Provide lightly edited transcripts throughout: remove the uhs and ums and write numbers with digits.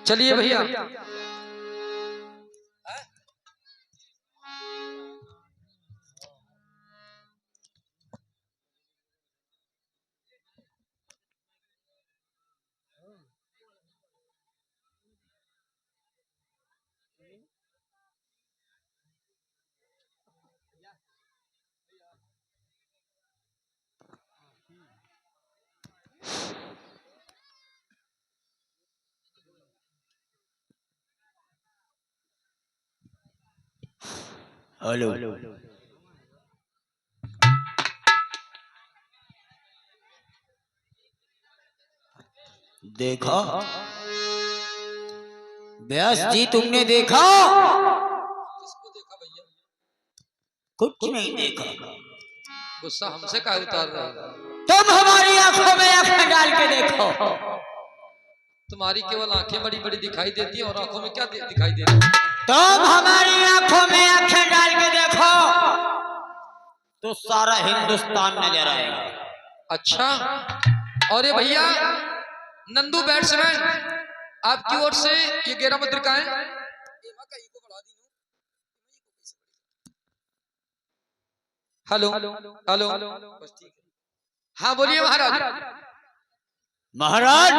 चलिए भैया। हेलो, देखा व्यास जी, तुमने देखा? किसको देखा भैया? कुछ नहीं देखा। गुस्सा हमसे काहे उतार रहा है? तुम हमारी आंखों में आंखें डाल के देखो। तुम्हारी केवल आंखें बड़ी बड़ी दिखाई देती है और आंखों में क्या दिखाई दे रहा है? तुम हमारी आंखों में आंखें डाल के देखो तो सारा हिंदुस्तान नजर आएगा। अच्छा, और ये भैया नंदू बैट्समैन आपकी ओर से ये 11 मुद्रिकाएं। हेलो हेलो, हाँ बोलिए महाराज। महाराज,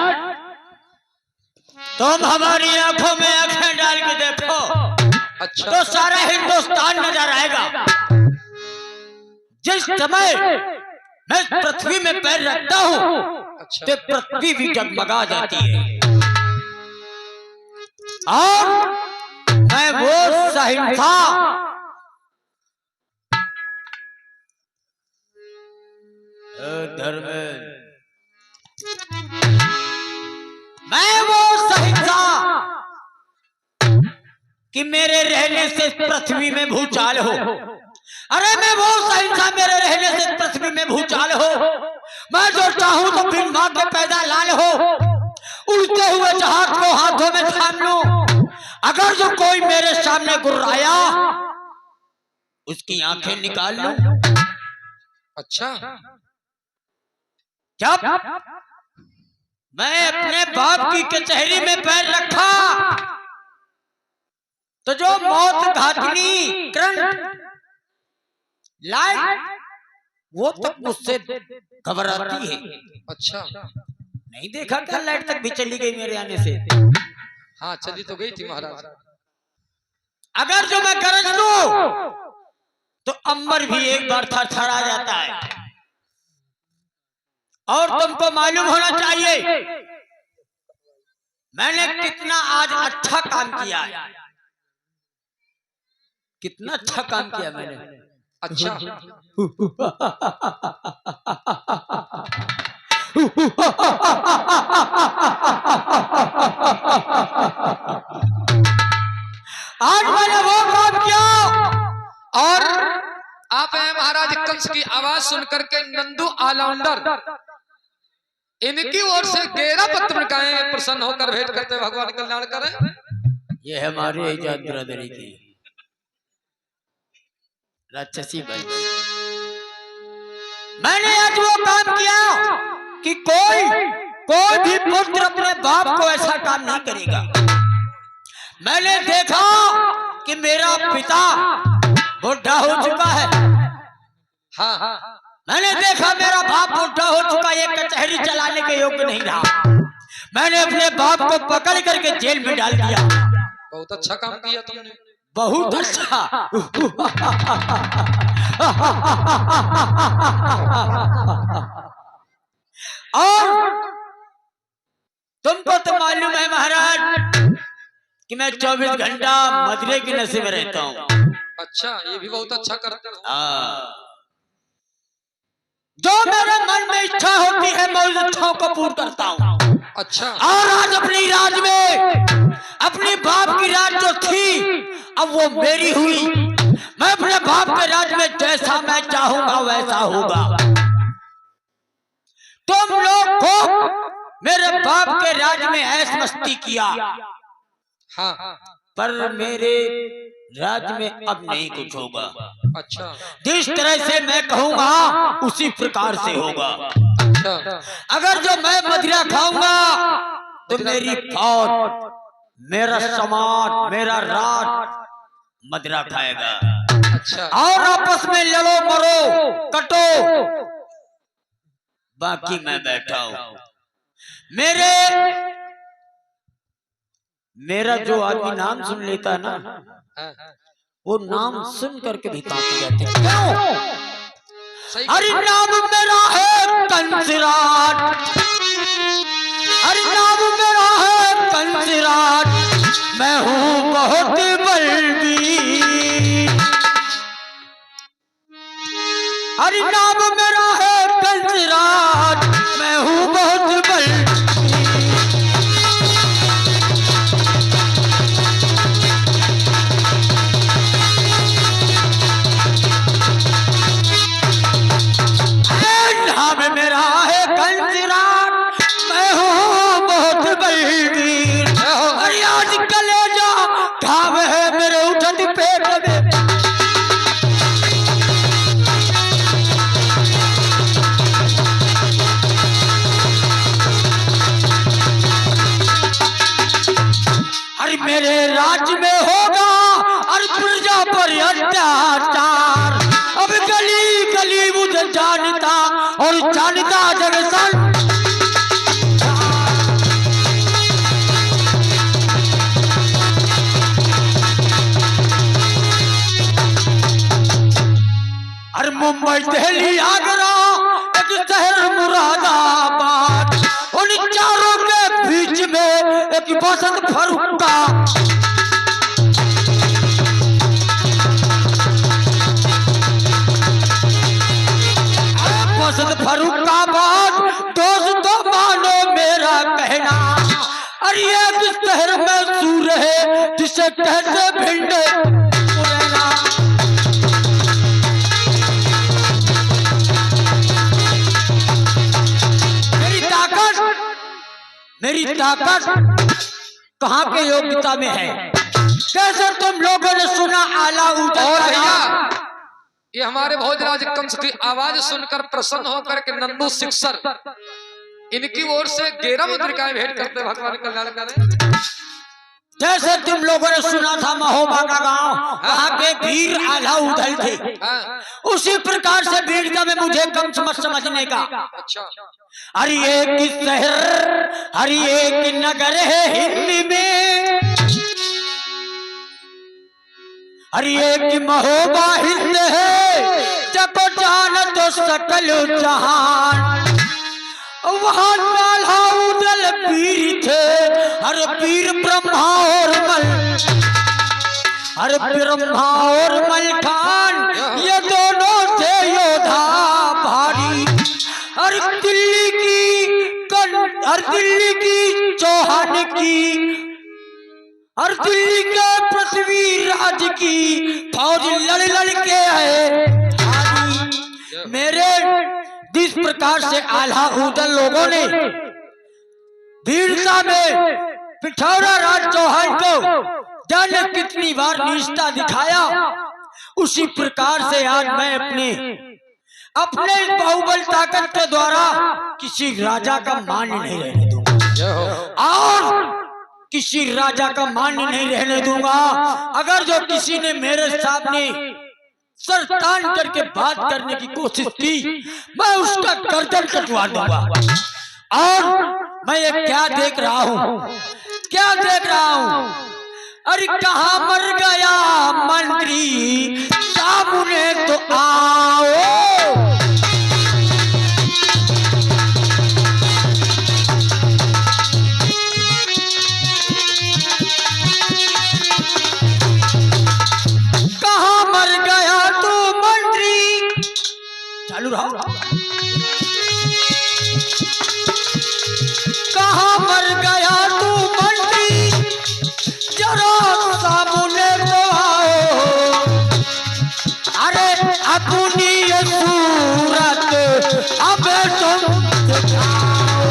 तुम हमारी आंखों में आंखें डाल के देखो। अच्छा, तो सारा हिंदुस्तान नजर आएगा। जिस समय मैं पृथ्वी में पैर रखता हूँ अच्छा, तो पृथ्वी भी जगमगा जाती है। और मैं वो सहिंसा, धर्मेंद्र, मैं वो सहिंसा कि मेरे रहने से पृथ्वी में भूचाल हो। अरे मैं वो सहिंसा, मेरे रहने से पृथ्वी में भूचाल हो। मैं जो चाहूं तो फिर मां के पैदा लाल हो। उड़ते हुए जहाज को हाथों में थाम लूं। अगर जो कोई मेरे सामने गुर्राया उसकी आंखें निकाल लूं। अच्छा, जब मैं अपने बाप की कचहरी में पैर रखा तो जो मौत घातनी करंट लाइट वो तक मुझसे घबराती है। अच्छा, नहीं देखा क्या? लाइट तक भी चली गई मेरे आने से। हाँ चली तो गई थी महाराज। अगर जो मैं गरज लूं तो अंबर भी एक बार थरथरा जाता है। और तुमको मालूम होना चाहिए मैंने कितना आज अच्छा काम किया है। कितना अच्छा काम किया मैंने। अच्छा, आज मैंने वो काम किया। और आप हैं महाराज कंस की आवाज सुनकर के नंदू ऑलराउंडर इनकी ओर से 11 पत्रिकाएं प्रसन्न होकर भेंट करते भगवान कल्याण करें। ये हमारे इजाद बिरादरी की राक्षसी बन। मैंने आज वो काम किया कि कोई भी पुत्र अपने बाप को ऐसा काम नहीं करेगा। मैंने देखा कि मेरा पिता बुढ़ा हो चुका है। हाँ, मैंने देखा मेरा बाप बुढ़ा हो चुका, ये कचहरी चलाने के योग्य नहीं रहा। मैंने अपने बाप को पकड़ करके जेल में डाल दिया। बहुत अच्छा काम किया तुमने। बहुत अच्छा। और तुमको तो मालूम है महाराज कि मैं 24 घंटा मदरे के नशे में रहता हूँ। अच्छा, ये भी बहुत अच्छा करते हो। जो मेरे मन में इच्छा होती है मैं उस इच्छाओं को पूर्ण करता हूँ। अच्छा, और आज अपनी राज में अपनी बाप की राज जो थी अब वो मेरी हुई। मैं अपने बाप के राज में जैसा मैं चाहूंगा वैसा होगा। तुम लोग को मेरे बाप के राज में ऐश मस्ती किया। हाँ, पर मेरे राज में अब नहीं कुछ होगा। अच्छा, जिस तरह से मैं कहूंगा उसी प्रकार से होगा। अच्छा, अगर जो मैं मदिरा खाऊंगा तो मेरी फौज मेरा समाज, मेरा राज मदिरा खाएगा। अच्छा। और आपस में लड़ो मरो कटो, बाकी मैं बैठा हूं। मेरा जो आदमी नाम सुन लेता है ना, वो नाम सुन करके भी कांप जाते हैं। क्यों? अरे नाम मेरा है कंसराट, अरे नाम मेरा है कंसराट, मैं हूं बहुत बलवीर। अरे नाम मेरा है कंसराट, मैं हूं बहुत बलवीर। नाम मेरा है कंसराट, मैं हूं बहुत बलवीर। अरे आज कलेजा घाव है मेरे उठत पेट में। अरे मेरे राज्य में होगा अरे प्रजा पर अत्याचार। अब गली गली मुझे जानता और जानता जगसन। अरे मुंबई दिल्ली आगरा एक शहर मुरादाबाद, उन चारों के बीच में एक बसंत फरुक्का। बसंत फरुक्काबाद दोस्तों मानो मेरा कहना। अरे एक शहर में सूर है जिसे कहते भिंड मुरैना। मेरी ताकत कहाँ के योग्यता में है? कैसे तुम लोगों ने सुना आला उदल? और भैया ये हमारे भोजराज कंस की आवाज सुनकर प्रसन्न होकर के नंदू शिक्षर इनकी ओर से 11 मुद्रिकाएं भेंट करते भगवान कल्याण करें। जैसे तुम लोगों ने सुना था महोबा का गांव, वहाँ के वीर आला उदल थे, उसी प्रकार से वीरता में मुझे कंस मत समझने का। अच्छा। अरे एक शहर, अरे एक नगर है हिंद में, अरे एक महोबा हिंद है, जब जान तो सकल जहान। वहाँ आला उदल वीर थे, अरे वीर ब्रह्मा और मल, अरे ब्रह्मा और मलखान, ये दोनों थे योद्धा भारी। अरे दिल्ली की चौहान की, और दिल्ली के पृथ्वी राज की फौज लड़ लड़ के है। मेरे जिस प्रकार से आला उदल लोगों ने वीरता में पिथौरा राज चौहान को जाने कितनी बार निष्ठा दिखाया, उसी प्रकार से आज मैं अपने बाहुबल ताकत के द्वारा किसी राजा का मान नहीं रहने दूंगा, और किसी राजा का मान नहीं रहने दूंगा। अगर जो किसी ने मेरे सामने सर तान करके बात करने की कोशिश की, मैं उसका गर्दन कटवा दूंगा। और मैं ये क्या देख रहा हूँ, क्या देख रहा हूँ? अरे कहाँ मर गया मंत्री, सामने तो आओ। कहाँ मर गया तू मंत्री? चालू रहो। कहाँ मर गया तू मंत्री, जरा सामने तो आओ। अरे अपनी ये सूरत अब तुम दिखाओ।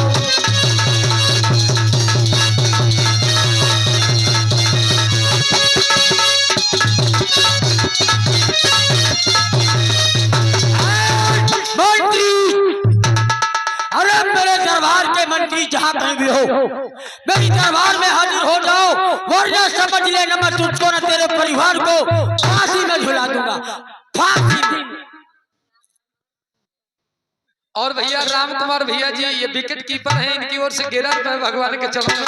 मंत्री जहां कहीं भी हो, मेरी दरबार में हाजिर हो जाओ वरना समझ ले न मैं तुझको न तेरे परिवार को फांसी में झुला दूंगा, फांसी में। और भैया राम कुमार भैया जी ये विकेट कीपर हैं, इनकी ओर से 11 रुपए भगवान के चरणों में।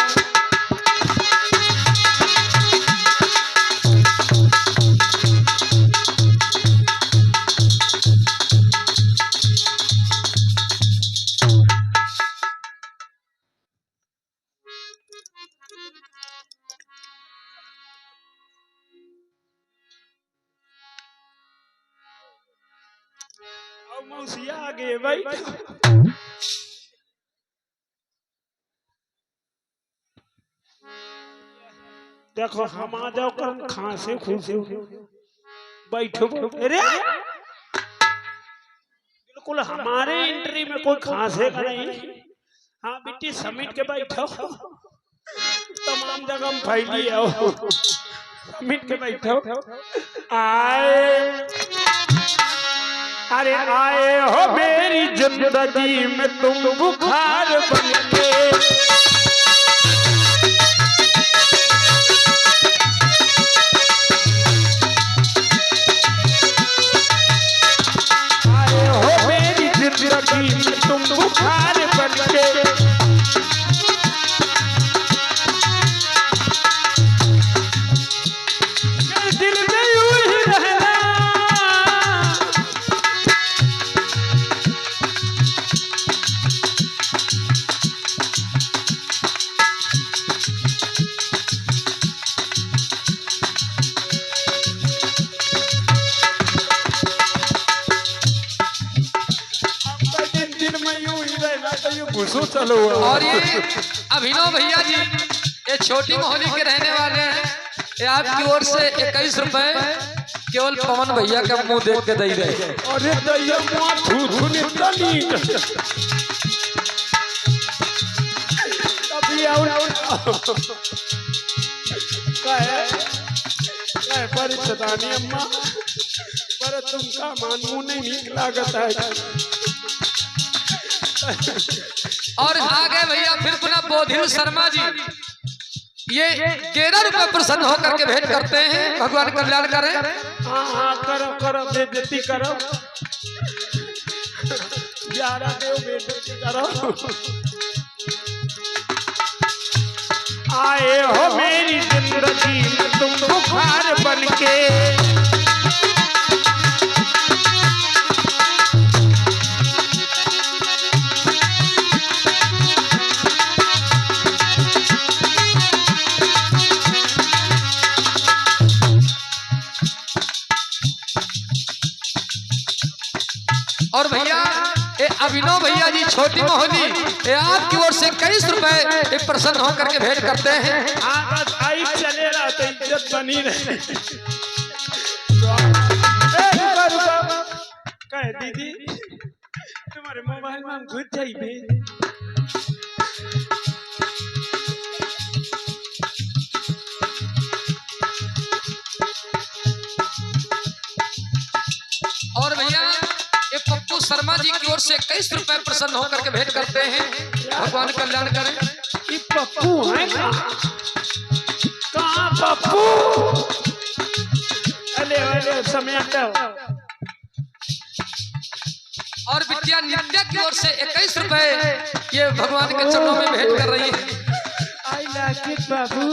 मौसिया आ गए भाई। देखो हम आ जाओ कर खांसे खूसे बैठो। अरे बिल्कुल हमारे एंट्री में कोई खांसे का नहीं। हाँ बेटी समेट के बैठो, तमाम जगह में फैली है, समेट के बैठो। आए अरे आए हो मेरी जिंदगी में तुम बुखार बनके, आए हो मेरी जिंदगी में तुम बुखार बनके। दिल में यूं ही रहना, चलो। और ये अभिनव भैया जी ये छोटी मोहल्ली के रहने वाले हैं, ये आपकी ओर से 21 रुपए केवल पवन भैया का मुंह देख के दे रहे। अरे दैया अभी परिचतानी अम्मा पर तुमका मानू नहीं नीक लागत है। और आगे भैया फिर पुनः बोधिल शर्मा जी ये 11 रुपए प्रसन्न होकर के भेंट करते हैं, भगवान कल्याण करें। हाँ हाँ करो करो बेइज्जती करो, 11 देव बेइज्जती करो। आए हो मेरी जिंदगी में तुम बुखार बनके, और भैया ये अभिनव भैया जी छोटी मोहल्ली ये आपकी ओर से 21 रुपए प्रसन्न होकर के भेंट करते हैं। आई चले रहा तो इज्जत बनी रहे। कहे दीदी तुम्हारे मोबाइल में हम घुस जाइए। और भैया ये पप्पू शर्मा जी की ओर से 21 रुपए प्रसन्न होकर के भेंट करते हैं, भगवान कल्याण करें। ये पप्पू है कहाँ पप्पू? अरे अरे समय और विद्या नित्या की ओर से 21 रुपए ये भगवान के चरणों में भेंट कर रही है। आई लाइक इट बाबू।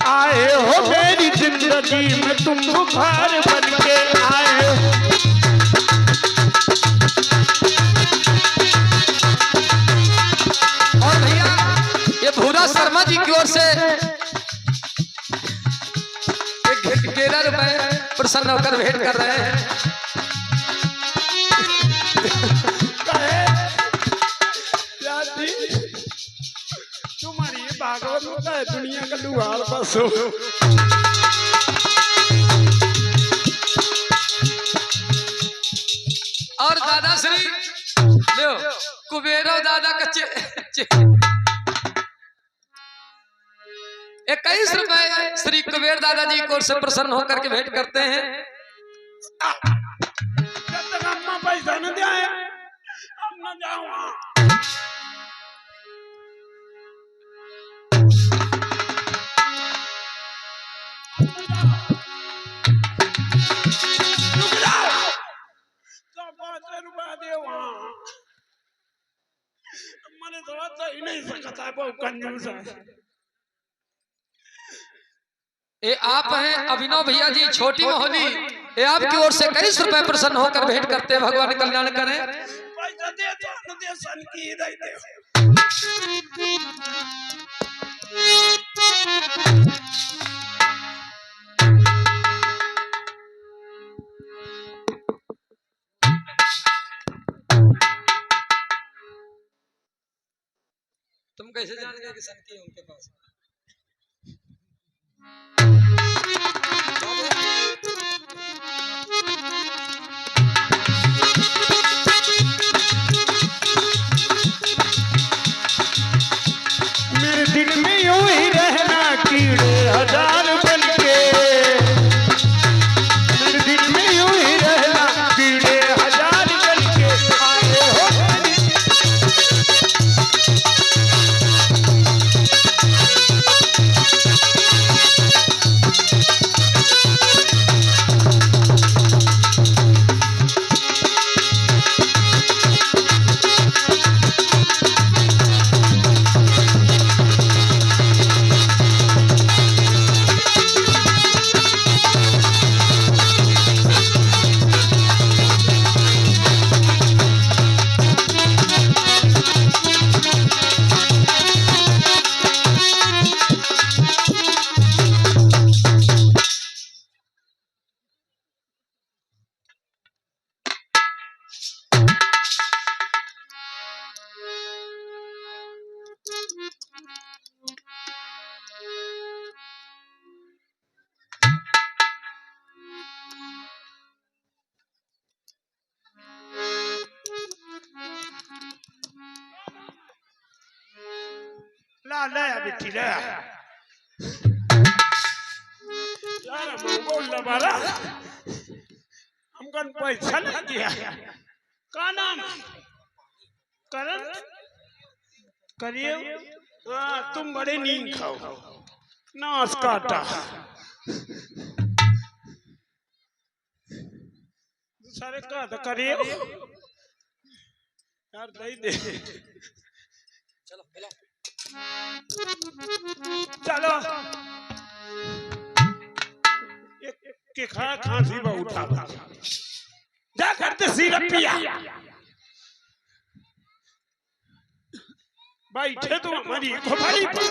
आए हो मेरी जिंदगी में तुम बुखार बनके, आए हो। और भैया ये भूरा शर्मा जी की ओर से 11 रुपए प्रसन्न होकर भेंट कर रहे हैं। तुम्हारी ये भागवत होता है दुनिया का लुहार बस हो। और दादा श्री लो कुबेरो दादा का 21 रुपए श्री कुबेर दादाजी की ओर से प्रसन्न होकर के भेंट करते हैं। जब तक अम्मा पैसा न दे रुपया दे वहाँ मैंने तो ही नहीं सकता है बहुत कंजूस है। ये आप हैं अभिनव भैया जी छोटी मोहली, ये आपकी ओर से कई रुपए प्रसन्न होकर भेंट करते हैं। भगवान कल्याण करें। पैसा दे तो दे सन की दे दे। तुम कैसे जान गए कि सन की है उनके पास? मेरे दिल में यूं ही रहना कीड़े हजार बनके, मेरे दिल में यूं ही रहना कीड़े हजार बनके आए हो। ला ला बेटी ला यार बोल ला बारा हमकन पैसा नहीं दिया। का नाम करण करिए। तुम बड़े नींद खाओ नाश काटा सारे का तो करिए यार दे दे। चलो बोलो। चलो के खा खांसी में उठा जा करते सिरप पिया बैठे तो हमारी खोपड़ी पर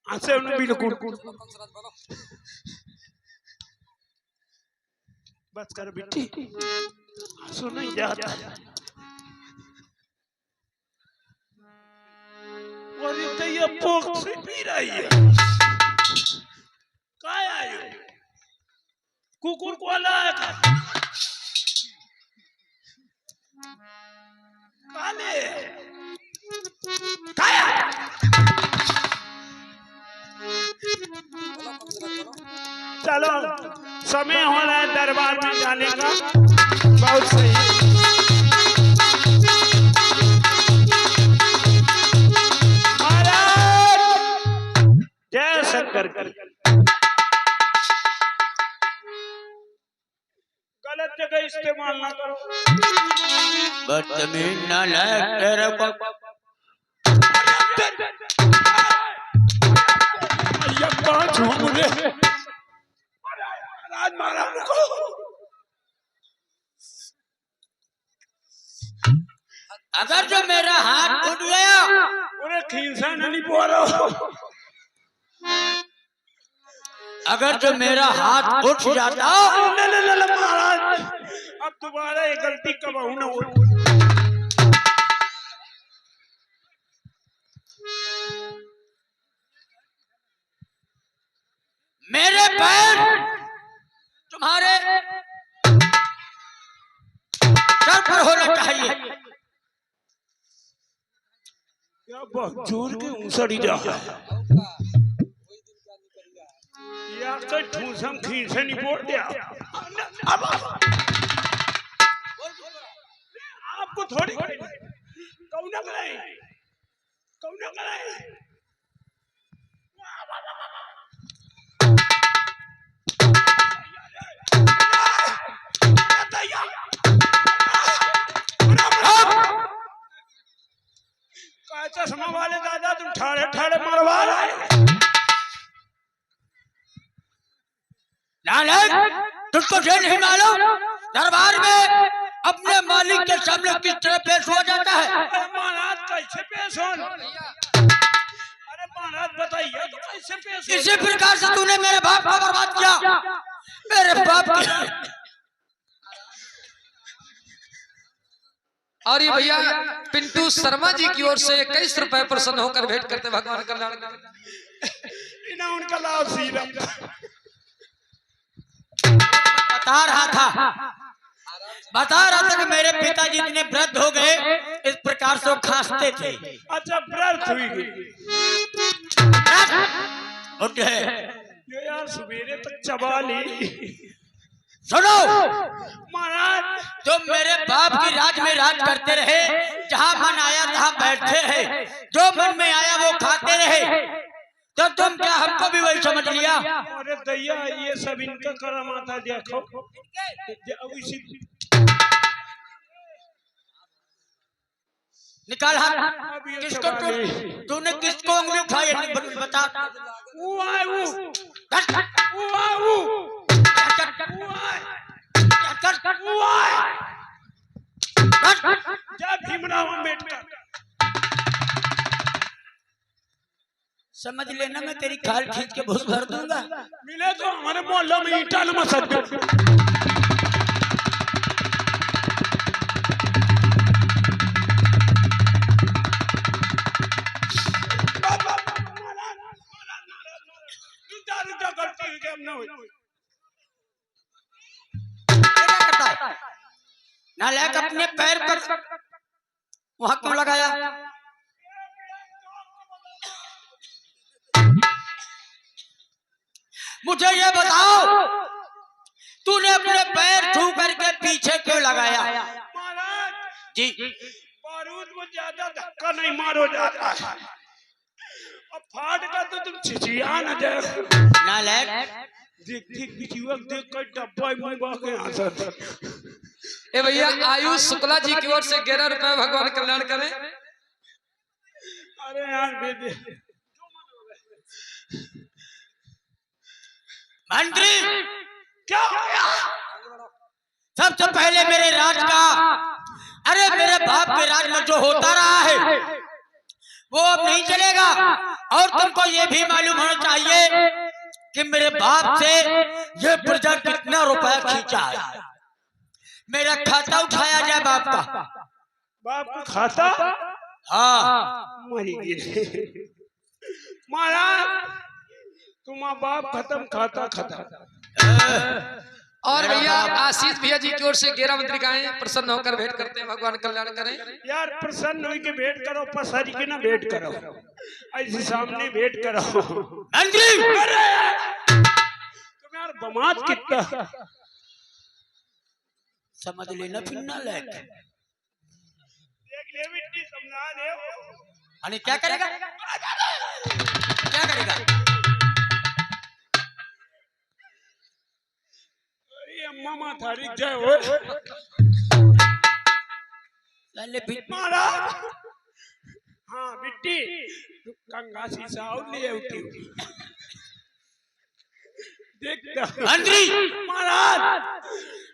आसे उन्हें बिल्कुल बस कर बेटी आंसू नहीं जाता। और ये पोक से पी रही है काय आयो कुकुर को लाया काले काय आया। चलो समय हो रहा है दरबार में जाने का। बहुत सही जय शंकर। गलत जगह इस्तेमाल ना करो। बदतमीज नालायक तेरे को ये पांच मुझे राज मारा रुको। अगर जो मेरा हाथ उठ गया अरे खींचा नहीं बोलो। अगर जो मेरा हाथ उठ जाता महाराज अब दोबारा ये गलती कब न हो। मेरे पैर तुम्हारे सर पर होना चाहिए। क्या बहुत जोर के ऊंसड़ी जा या कर ठूसम खींचे नहीं बोल दिया। अब आपको थोड़ी कौन कराए कौन कराए चश्मा वाले दादा तुम ठाड़े ठाड़े मरवा रहे नालायक, तुझको ये नहीं मालूम दरबार में अपने मालिक के सामने किस तरह पेश हुआ जाता है? अरे महाराज कैसे पेश हो अरे महाराज बताइए तो कैसे पेश हो इसी प्रकार से तूने मेरे बाप को बर्बाद किया। मेरे बाप की और ये भैया पिंटू शर्मा जी की ओर से 21 रुपए प्रसन्न होकर भेंट करते भगवान कल्याण इन्हें उनका लाभ सीधा बता रहा था कि मेरे पिताजी इतने वृद्ध हो गए, इस प्रकार से वो खांसते थे। अच्छा व्रत हुई उठे ये यार सवेरे तक चबा ली सुनो महाराज तुम मेरे बाप की राज में राज करते रहे, जहाँ मन आया तहाँ बैठते रहे, जो मन में आया वो खाते रहे, तो तुम क्या हमको भी वही समझ लिया? अरे दैया ये सब इनका करम आता देखो निकाल हाथ। किसको तूने किसको उंगली उठाई बता। वो आए वो जय भीमराव अम्बेडकर समझ लेना मैं तेरी खाल खींच के भूस भर दूंगा। मिले तो हमारे मोहल्ले में ईटा न मसद नालायक अपने पैर पर वहां क्यों लगाया? मुझे ये बताओ तूने अपने पैर छू करके पीछे क्यों लगाया? महाराज जी बारूद में ज्यादा धक्का नहीं मारो जाता है अब फाट का तो तुम छिचिया न जाए। नालायक देख युवक देख कर डब्बा मुंबा के आंसर ए भैया आयुष शुक्ला जी की ओर से 11 रुपए भगवान कल्याण करें। अरे यार दे मंत्री क्या हो गया? सबसे पहले मेरे राज का, अरे मेरे बाप के राज में जो होता रहा है वो अब नहीं चलेगा। और तुमको ये भी मालूम होना चाहिए कि मेरे बाप से ये प्रजा कितना रुपया खींचा है। मेरा खाता उठाया जाए बाप का। बाप को खाता? हाँ मरी गिरे महाराज तुम्हारा बाप खत्म खाता खत्म। और भैया आशीष भैया जी की ओर से 11 मुद्रिकाएं प्रसन्न होकर भेंट करते हैं भगवान कल्याण करें। यार प्रसन्न हुई के भेंट करो, पसारी के ना भेंट करो, ऐसे सामने भेंट करो। तुम यार बमात कितना समझ लेना फिर ना लग देख ले बिट्टी समझा दे। अरे क्या करेगा क्या करेगा? अरे अम्मा माथारी जय हो महाराज। हाँ बिट्टी गंगा शीशा और ले उठी मंत्री महाराज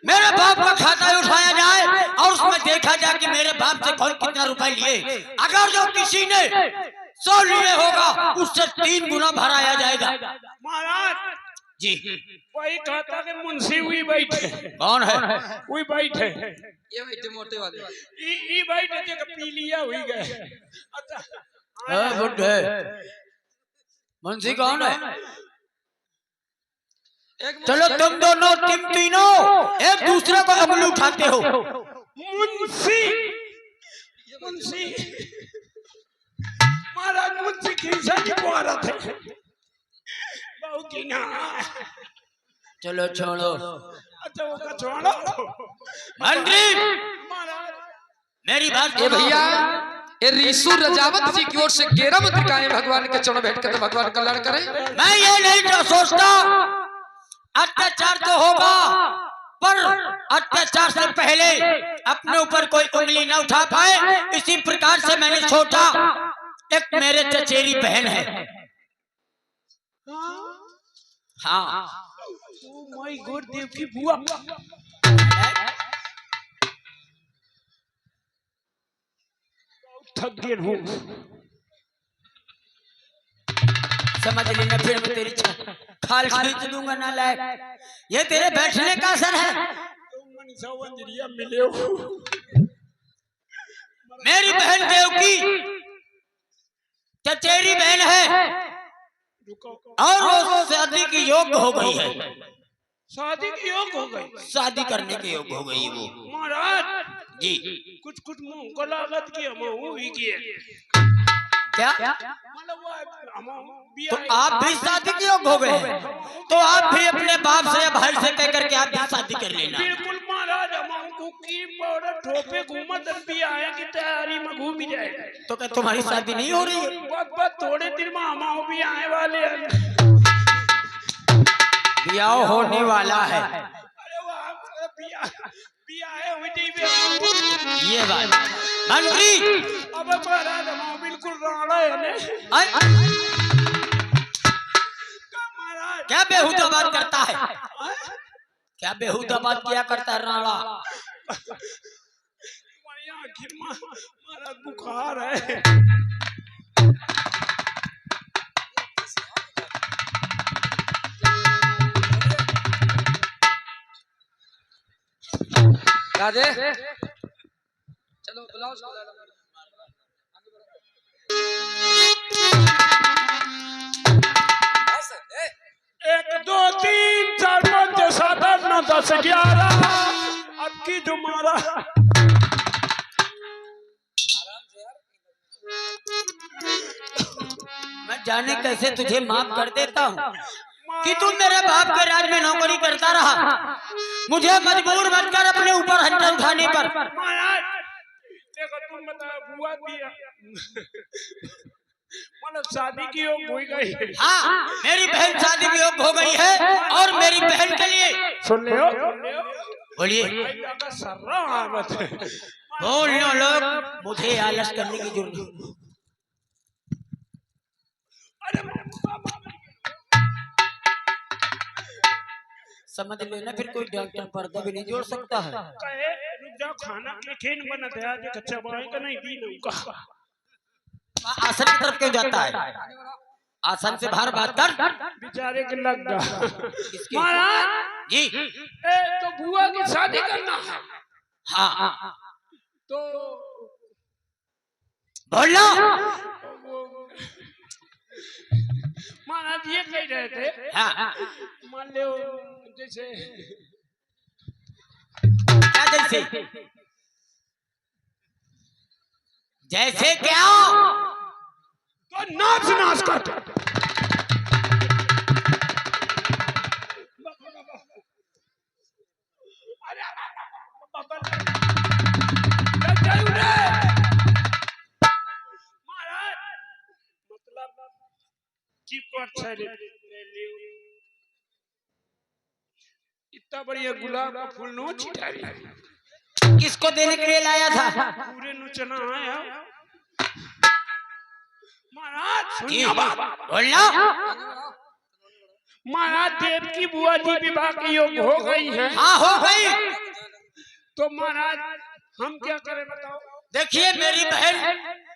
मेरे बाप का खाता उठाया जाए और उसमें देखा जाए कि मेरे बाप से कौन कितना रुपए लिए। अगर जो किसी ने 100 लिए होगा उससे 3 गुना भराया जाएगा। महाराज जी वही खाता के मुंशी हुई बैठे। कौन है? हुई बैठे ये बैठे मोटे वाले ई बैठे जे पी लिया हुई गए। अच्छा बुढ़े मुंशी कौन है? चलो तुम दोनों तुम तीनों एक दूसरे को अंगुली उठाते हो। मुंशी मुंशी महाराज मुंशी खींचा की मारा थे बहु की ना। चलो छोड़ो। अच्छा वो का छोड़ो मंत्री महाराज मेरी बात ये सुनो। भैया ये रीसू रजावत जी की ओर से 11 मुद्रिकाएं भगवान के चरणों भेंट करते भगवान कल्याण करें। मैं ये नहीं सोचता अत्याचार तो होगा, पर अत्याचार से पहले अपने ऊपर कोई उंगली न उठा पाए, इसी प्रकार से मैंने सोचा एक मेरे चचेरी बहन है। हाँ ओ माय गॉड, देव की बुआ। थक गए हूँ। समझ लेना, फिर मैं तेरी खाल खींच दूंगा ना लायक। ये तेरे बैठने का असर है। मिले हो। मेरी बहन देवकी चचेरी बहन है और वो शादी की योग्य हो गई है। शादी की योग हो गई, शादी करने के योग्य हो गई वो। महाराज जी कुछ कुछ मुंह को लागत की हम हुई की क्या? मतलब वो हम तो आप भी शादी के योग्य हो गए हैं, तो आप भी अपने बाप से या भाई से कह करके आप भी शादी कर लेना। बिल्कुल महाराज, हम कुकी पाउडर ठोपे घूमत भी आए की तैयारी में घूम ही जाए। तो क्या तुम्हारी शादी नहीं हो रही है? बस थोड़े दिन में हम भी आने वाले हैं। ब्याह होने वाला है। अरे वाह, भी आए हुए भी ये बात मंत्री, अब महाराज हम बिल्कुल राणा है ने। महाराज क्या बेहुदा बात करता है? क्या बेहुदा बात किया करता है राणा? महाराज बुखार है। राधे चलो बुलाओ उसको। एक दो तीन चार पाँच छह सात आठ नौ 10 11 अब की तुम्हारा मैं जाने कैसे तुझे माफ कर देता हूँ कि तू मेरे बाप के राज में नौकरी करता रहा, मुझे मजबूर मत कर अपने ऊपर हंटर उठाने पर। महाराज देखो, तुम बताओ बुआ दिया मतलब शादी की योग हो गई। हाँ, मेरी बहन शादी की योग्य हो गई है और मेरी बहन के लिए सुन ले हो, बोलिए। सर्रा आवत है। बोलो लोग, मुझे आलस करने की जरूरत नहीं। समझ लेना, फिर कोई डॉक्टर पर्दा भी नहीं जोड़ सकता है। कहे रुक जाओ, खाना के खेन बना था आज कच्चा बाई का नहीं दी नौका। आसन की तरफ क्यों जाता है? आसन से बाहर बात कर। बेचारे के लग गया। महाराज जी तो बुआ की शादी करना है, हाँ तो बोलो। महाराज ये कह रहे थे, हाँ मान लो जैसे क्या जैसे? जैसे क्या? तो नाच नाच कर। महाराज मतलब चिपट छले इतना बढ़िया गुलाब का फूल नो छिटारी किसको देने के लिए लाया था? पूरे नुचना आया। महाराज जी, सुनिए बाबा, बोलो। महाराज देव की बुआ जी विवाह के योग्य हो गई है। हाँ हो गई। तो महाराज हम क्या करें बताओ? देखिए मेरी बहन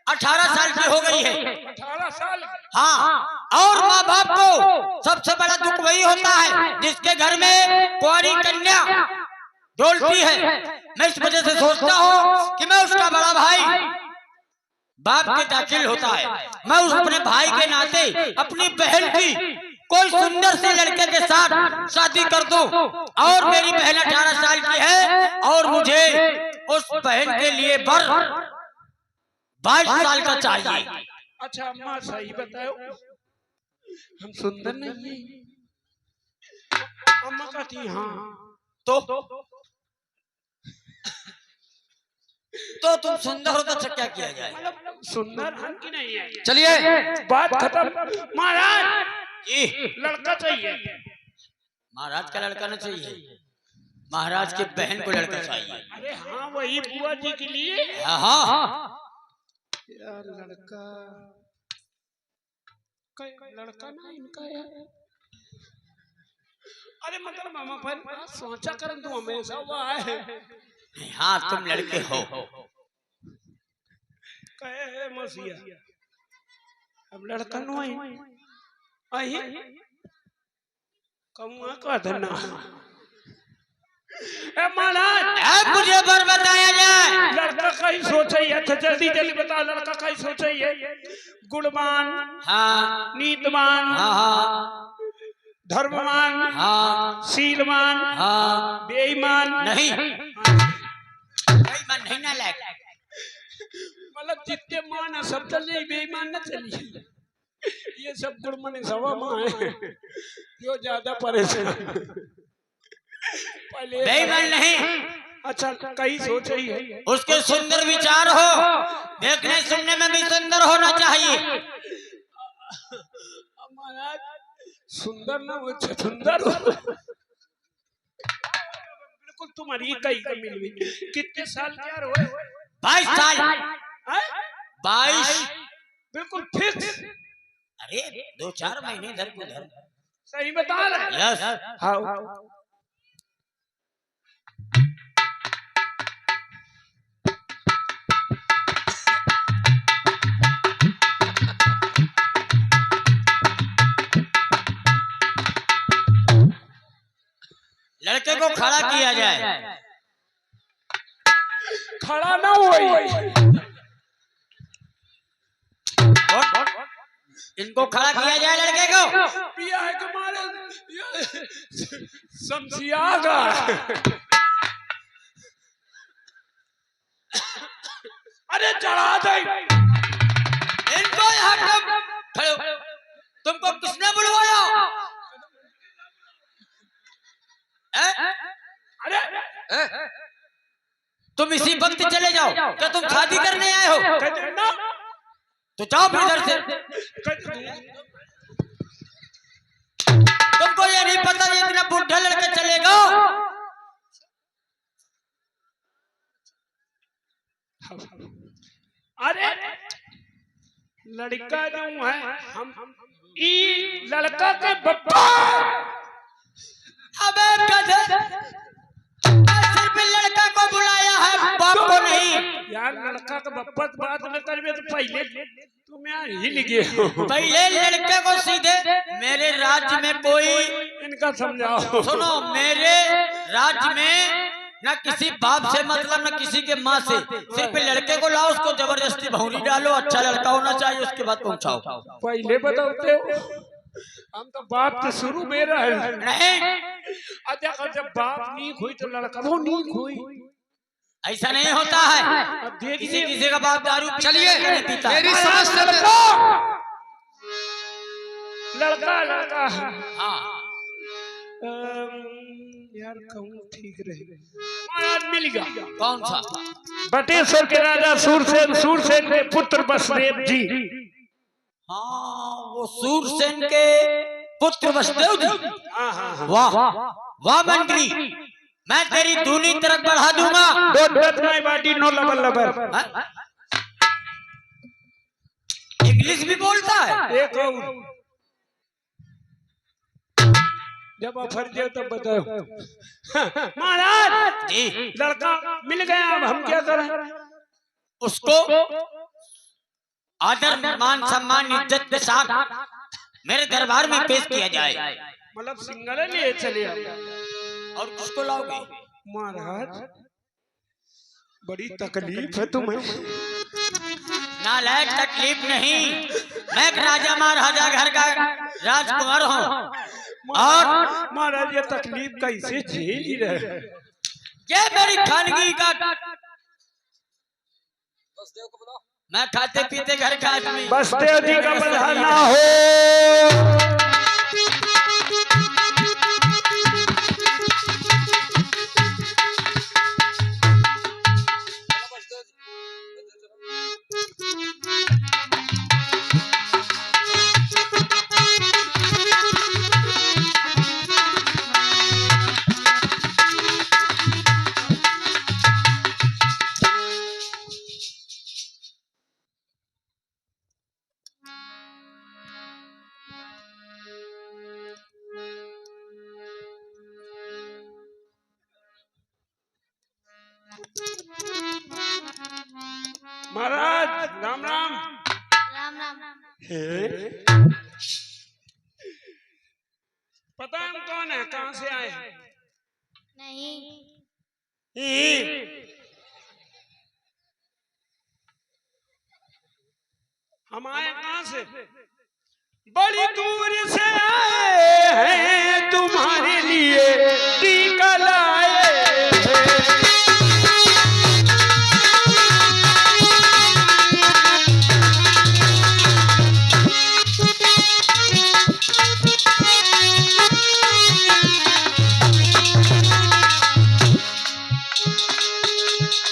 18 साल की हो गई है। 18 साल। हाँ, और माँ बाप को सबसे बड़ा दुख वही होता है जिसके घर में कुंवारी कन्या डोलती है। मैं इस वजह से सोचता हूँ कि मैं उसका बड़ा भाई, बाप के दाखिल होता है, मैं उस अपने भाई के नाते अपनी बहन की कोई सुंदर से लड़के के साथ शादी कर दूं। और मेरी बहन 18 साल की है और मुझे उस बहन के लिए बर 22 साल का चाहिए। अच्छा अम्मा सही बताओ, हम सुंदर नहीं है? अम्मा कहती हाँ। तो तो तुम सुंदर हो तो अच्छा क्या किया जाए? मतलब सुंदर हम की नहीं है। चलिए बात खत्म। महाराज जी लड़का चाहिए। महाराज का लड़का न चाहिए, महाराज के बहन को लड़का चाहिए। अरे हाँ वही बुआ जी के लिए। हाँ यार लड़का लड़का ना इनका यार। अरे मतलब मामा पर सोचा कर तू हमेशा हुआ है। हाँ तुम लड़के हो। कहे है मसीहा अब लड़का नो आई कमुआ का धना। ए महाराज अब मुझे बर बताया जाए। लड़का का ही सोचा ही है। जल्दी जल्दी बता लड़का का ही सोचा ही है। गुणवान, हाँ नीतवान, हाँ हाँ धर्मवान, हाँ शीलवान, हाँ बेईमान नहीं, बेईमान नहीं ना लायक। मतलब जितने मान है सब चलिए बेईमान न चलिए। ये सब गुड़मने सवा माँ है जो ज्यादा परेशान। पहले बेईमान नहीं, अच्छा कहीं सोच ही है। उसके सुंदर विचार हो, देखने सुनने में भी सुंदर होना चाहिए। महाराज सुंदर ना वो सुंदर हो। बिल्कुल तुम्हारी कहीं का मिल हुई। कितने साल क्या हुए? 22 साल। 22 बिल्कुल फिक्स। अरे 2-4 महीने इधर उधर। सही बता रहा। यस हाँ लड़के को खड़ा किया जाए। खड़ा ना हुई। इनको खड़ा किया जाए लड़के को। पिया है तुम्हारे शमसियागा। अरे चढ़ा दे इनको यहाँ खड़े हो। तुमको किसने बुलवाया? अरे तुम इसी वक्त चले जाओ। क्या तुम शादी करने आए हो? तो जाओ इधर से। तुमको ये नहीं पता ये इतना बुढ़ा लड़का चलेगा? अरे लड़का जो है हम ई लड़का के बप्पा। अबे गधे, सिर्फ लड़का को बुलाया है, बाप को नहीं। यार लड़का का बप्पा बात न करवे तो पहले तुम यार हिल गए हो। पहले लड़के को सीधे मेरे राज्य में कोई इनका समझाओ। सुनो, मेरे राज्य में न किसी बाप से मतलब न किसी के माँ से, सिर्फ लड़के को लाओ, उसको जबरदस्ती भौरी डालो, अच्छा लड़का होना चाहिए, उसके बाद पहुंचाओ। पहले बताते हो हम तो बाप के शुरू में रहे नहीं, अच्छा जब बाप नीक हुई तो लड़का वो नीक हुई। ऐसा नहीं होता है। अब देखिए किसी किसी का बाप दारू पीता चलिए है, नहीं पीता। मेरी समझ से लड़का लड़का हाँ यार कहूँ ठीक रहे। महाराज मिल गया। कौन सा? बटेश्वर के राजा सूरसेन के पुत्र वसुदेव जी। हाँ वो सूरसेन के पुत्र वसुदेव जी। हाँ हाँ वाह वाह मंत्री, मैं तेरी दूनी तरफ बढ़ा दूंगा। नो लबर लबर। हाँ? इंग्लिश भी बोलता है। एक और जब ऑफर दिया तब बताओ। महाराज जी लड़का मिल गया, अब हम क्या करें? उसको आदर मान सम्मान इज्जत के साथ मेरे दरबार में पेश किया जाए। मतलब सिंगल लिए चले और किसको लाओगे? महाराज बड़ी तकलीफ है तुम्हें। नालायक, तकलीफ नहीं, मैं एक राजा महाराजा घर का राजकुमार हूँ। और महाराज ये तकलीफ कैसे झेल ही रहे? ये मेरी खानगी का, मैं खाते पीते घर का आदमी। बसदेव जी का बधाना हो। महाराज राम राम। राम राम। पता है हम कौन है, कहाँ से आए? नहीं। हम आए कहाँ से? बड़ी दूर से आए हैं, तुम्हारे लिए टीका लाए हैं।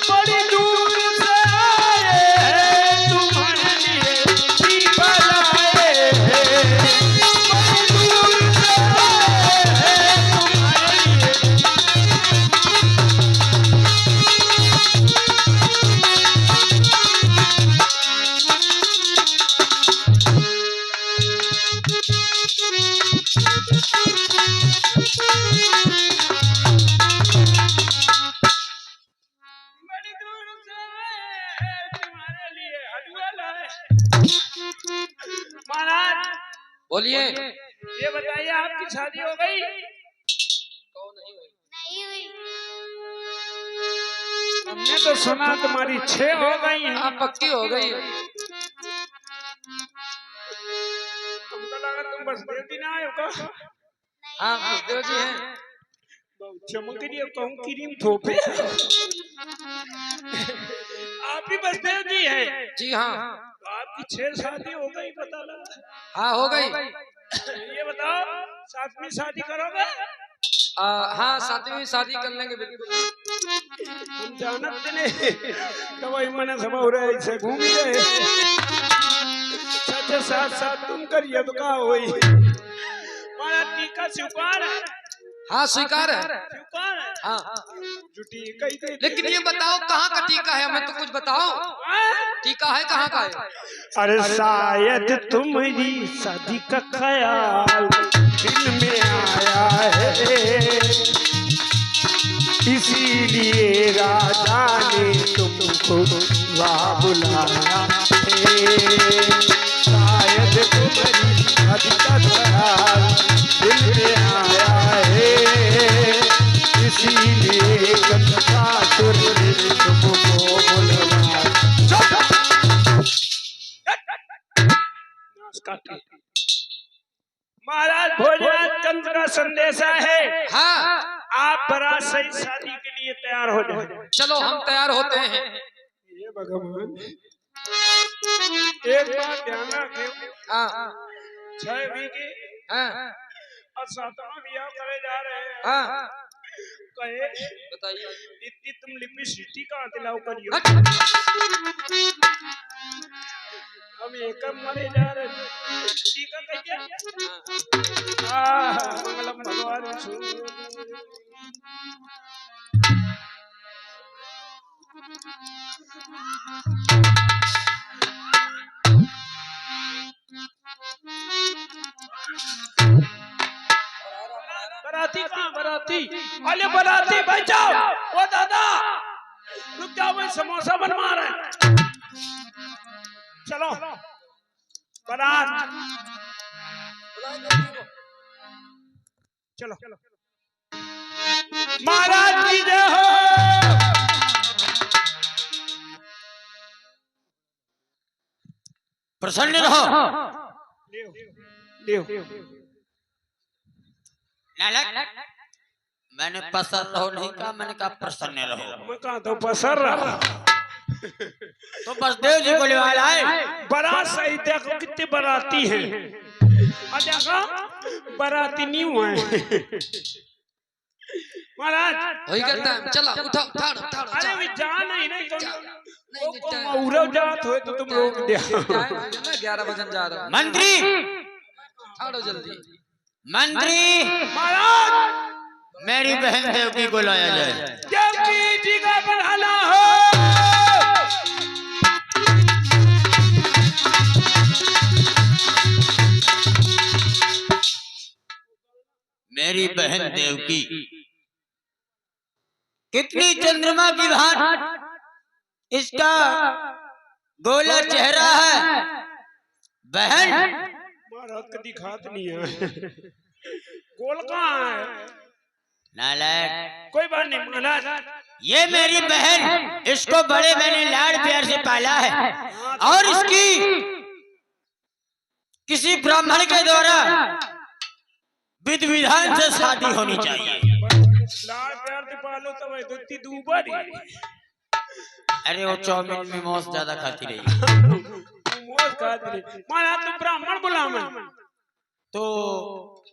बड़ी दूर से आए हैं, तुम्हारे लिए टीका लाए हैं। बड़ी दूर से आए हैं, तुम्हारे लिए। बड़ी दूर से आए हैं, तुम्हारे लिए हलवा लाए। महाराज बोलिए। ये बताइए, आपकी शादी हो गई? नहीं हुई। हमने तो सुना तुम्हारी 6 हो गई हैं। हाँ पक्की हो गई। तुमको लगा तुम बस देती ना आए का? हाँ गुरुदेव जी हैं। बहुत चमक रही है, कहूँ क्रीम थोपे। आप ही बसदेव जी हैं? जी हाँ। तो आपकी 6 शादी हो गई पता लगा। हाँ हो गई। ये बताओ, 7वीं शादी करोगे? हाँ 7वीं शादी कर लेंगे बिल्कुल। हम जानते नहीं तो वही मन सब हो रहे ऐसे घूम रहे। सच साथ साथ तुम करिए तो का होई। हमारा टीका स्वीकार है। हाँ स्वीकार है। स्वीकार है। हाँ जुटी कही गई। लेकिन ये बताओ कहाँ का टीका है, हमें तो कुछ बताओ। टीका है कहाँ का है? अरे शायद तुम्हारी शादी का ख्याल दिल में आया है, इसीलिए राजा ने तुमको वहाँ बुलाया है। शायद तुम्हारी शादी का ख्याल दिल में आया है, इसीलिए कंसासुर ने तुमको बुलाया। महाराज भोजराज कंस का संदेशा है। हाँ आप बारात सही शादी के लिए तैयार हो जाए। चलो हम तैयार होते हैं। ये भगवान, एक बात ध्यान रखें, हाँ 6 बीघे हाँ और 7वां ब्याह करे जा रहे हैं। हाँ कहे बताइए। इतनी तुम लिपस्टिक कहाँ दिलाओ करियो। हट। हम एक मरे जा रहे हैं। टीका कहिए। मंगलम भगवान बराती कहाँ? बराती अरे बराती भाई जाओ। ओ दादा रुक जाओ, भाई समोसा बनवा रहे हैं। चलो बारात चलो। महाराज की जय हो। प्रसन्न रहो। नालक, मैंने पसर रहो नहीं कहा, मैंने कहा प्रसन्न रहो। मैं कहा तो पसर रहा। तो बसदेव जी को लेवा लाए। बारात सही देखो कितने बाराती हैं। देखो बाराती नहीं हुए। महाराज वही करता है। चला उठो ठाड़ो ठाड़ो। अरे भी जान ही नहीं नहीं उड़व जात हो तो तुम रोक दिया। 11 बजे जा रहा हूँ। मंत्री ठाड़ो जल्दी। मंत्री महाराज मेरी बहन देवकी को लाया जाए। देवकी जी का बढ़ाना हो। मेरी बहन देवकी कितनी चंद्रमा की भांति इसका गोला चेहरा है। बहन महाराज कभी खात नहीं है। गोल कहाँ है? नालायक, कोई बात नहीं महाराज, ये मेरी बहन, इसको बड़े मैंने लाड़ प्यार से पाला है और इसकी किसी ब्राह्मण के द्वारा विधि विधान से शादी होनी चाहिए। लाड़ प्यार से पालो तो भाई दुत्ती दूबर ही। अरे वो चाउमीन में मौस ज्यादा खाती रही। मोस खाती रही। महाराज तो ब्राह्मण बुलावन। तो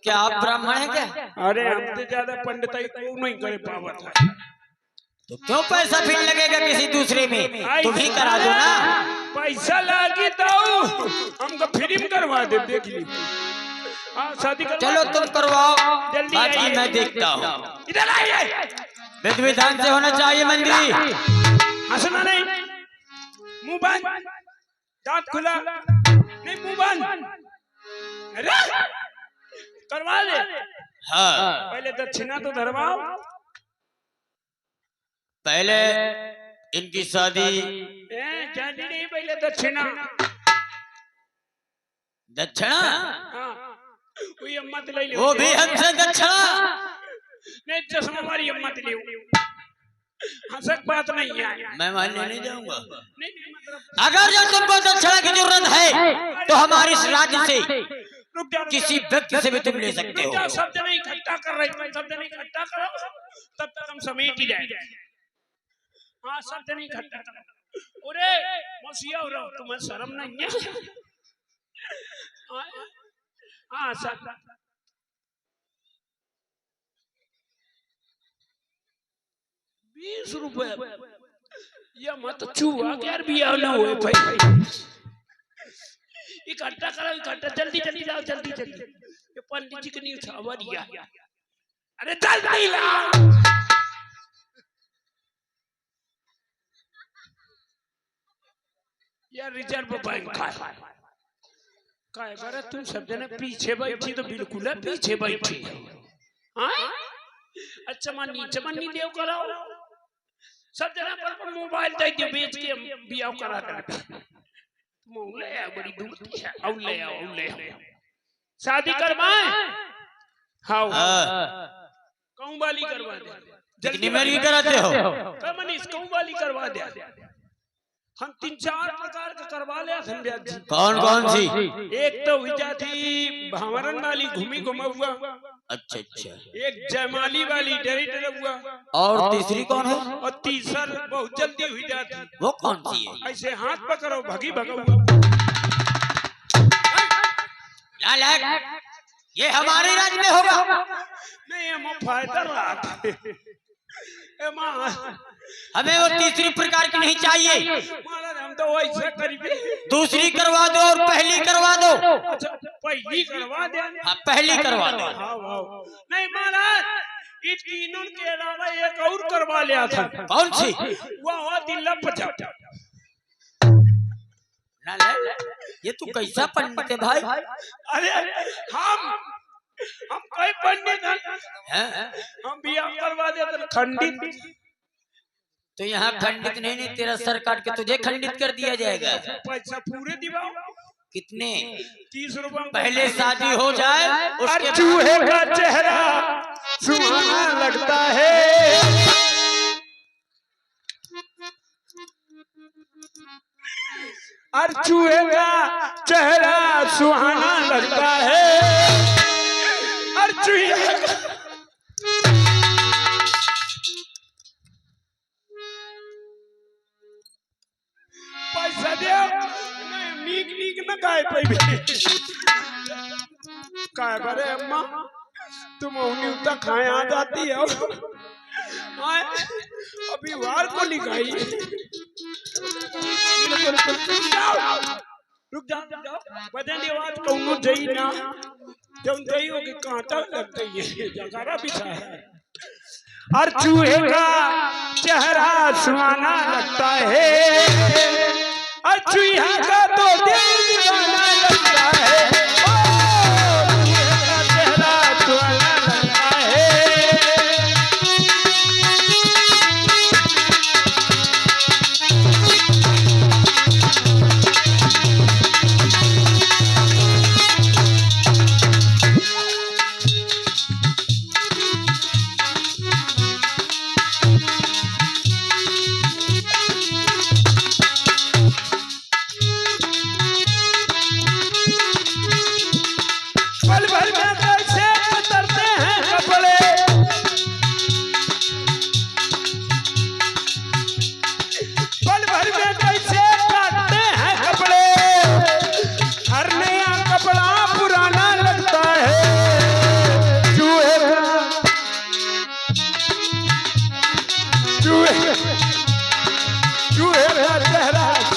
क्या आप ब्राह्मण हैं क्या? अरे हमसे ज्यादा पंडिताई को नहीं करे पावत है। तो क्यों पैसा फिर लगेगा किसी दूसरे में, तुम ही करा दो ना। पैसा लागी तो हमको फ्री में करवा दे, देख ली। शादी करवा। चलो तुम करवाओ, जल्दी बाकी आइए। मैं देखता हूँ। इधर आइए। विधि विधान से होना चाहिए मंदिरी। हंसना नहीं, मुंह बंद, दांत खुला नहीं, मुंह बंद। अरे करवा ले। हाँ, पहले दक्षिणा तो धरवाओ। पहले इनकी शादी। जानी नहीं, पहले दक्षिणा। दक्षिणा? हाँ, कोई अम्मत ले ले। वो भी हमसे दक्षिणा? नहीं, चश्मा वाली अम्मत ले। हंसक बात नहीं है। मैं मानने नहीं जाऊंगा। नहीं, मतलब अगर जो तुमको दक्षिणा की जरूरत है तो हमारे इस राज्य से रुक जाओ, किसी व्यक्ति से भी तुम ले सकते रुक जाओ, हो। शब्द नहीं इकट्ठा कर रहे, तुम शब्द नहीं इकट्ठा करो, तब तक हम समेट ही जाएंगे। हाँ, शब्द नहीं इकट्ठा करो। अरे मौसिया हो रहा, तुम्हें शर्म नहीं है? हाँ, सब 20 रुपए। ये मत चूहा क्या भी ना हुए भाई। इकट्ठा करो, इकट्ठा, जल्दी जल्दी लाओ, जल्दी जल्दी। ये पंडित जी की नहीं उठावा दिया। अरे जल्दी लाओ। यार रिजर्व बैंक का है। अरे तुम सब जने पीछे बैठी तो बिल्कुल है पीछे बैठी। हाँ, अच्छा नीचे देव कराओ। सब जना पर मोबाइल दे दियो, बेच के बियाह करा कर। ले आओ, बड़ी दूर है। आओ ले आओ। शादी करवाए। हाँ, कहूँ वाली करवा दे। कितनी मेरी कराते हो? मनीष कहूँ वाली करवा दे। हम 3-4 प्रकार का करवा ले। कौन कौन सी? एक तो विजा थी भंवरन वाली, घूमी घुमा। अच्छा अच्छा। एक जयमाली वाली, डरी डरा हुआ। और तीसरी कौन है? और तीसर बहुत जल्दी हुई जाती। वो कौन सी है? ऐसे हाथ पकड़ो, भगी भगा। नालायक, ये हमारे राज्य में होगा नहीं, हम फायदा रहा। हमें वो तीसरी प्रकार की नहीं चाहिए। महाराज हम तो वैसे करीबी। दूसरी करवा दो और पहली करवा दो। अच्छा, पहली करवा दे। हाँ, पहली करवा दो। हाँ, नहीं महाराज, इस तीनों के अलावा एक और करवा लिया था। कौन सी? वो दिल्ला पचा। ये तू कैसा पंडित है भाई? अरे हम कोई पंडित हैं? हम बियाह करवा देते खंडित। तो यहाँ खंडित नहीं, तेरा सर काट के तुझे खंडित कर दिया जाएगा। पैसा पूरे दिवाओ। कितने? 30 रुपए। पहले शादी हो जाए उसके बाद। चूहे का चेहरा सुहाना लगता है। और चूहे का चेहरा सुहाना लगता है। और चूहे पैसा दे। नीक न खाए पैबे। काय बरे अम्मा, तुम उन्हीं उतना खाए आ जाती है। अभी वार को लिखाई। रुक जाओ, बदन die आवाज कौनो जई ना, जब जई हो कि कांटा लग गई है, जगारा बिछा है। और चूहे का चेहरा सुहाना लगता है। और चूहा का तो दिल दीवाना लगता है। चूहे का चेहरा सुहाना लगता है।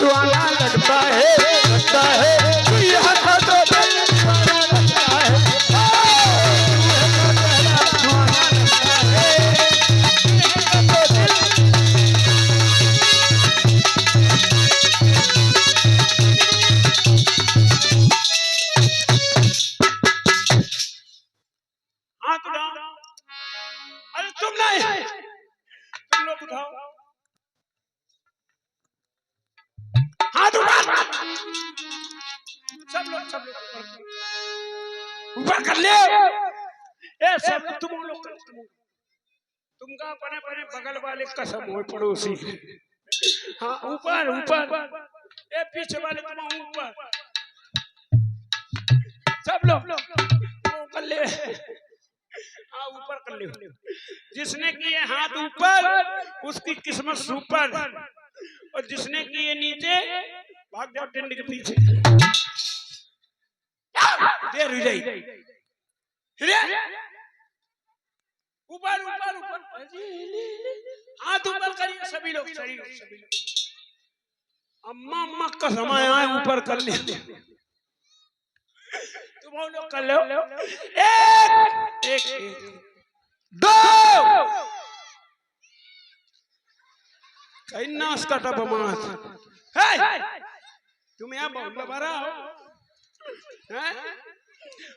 सुहाना लगता है कोई हंसा तो दिल दीवाना लगता है सुहाना लगता है तो दिल हाथ उठाओ अरे तुम नहीं तुम लोग उठाओ हाथ उठा सब लोग ऊपर कर ले ए सब तुम लोग कर तुमका अपने अपने बगल वाले कसम हो पड़ोसी हाँ ऊपर ऊपर ए पीछे वाले तुम ऊपर सब लोग वो कर ले हाँ ऊपर कर ले जिसने किए हाथ ऊपर उसकी किस्मत सुपर और जिसने किए नीचे भाग जाओ टेंट के पीछे देर हो जाएगी ऊपर ऊपर ऊपर हाथ ऊपर करिए सभी लोग अम्मा अम्मा का समय आए ऊपर कर ले तुम लोग कर लो एक दो कहीं नाश काटा बमास तुम यहाँ बहुत बड़ा हो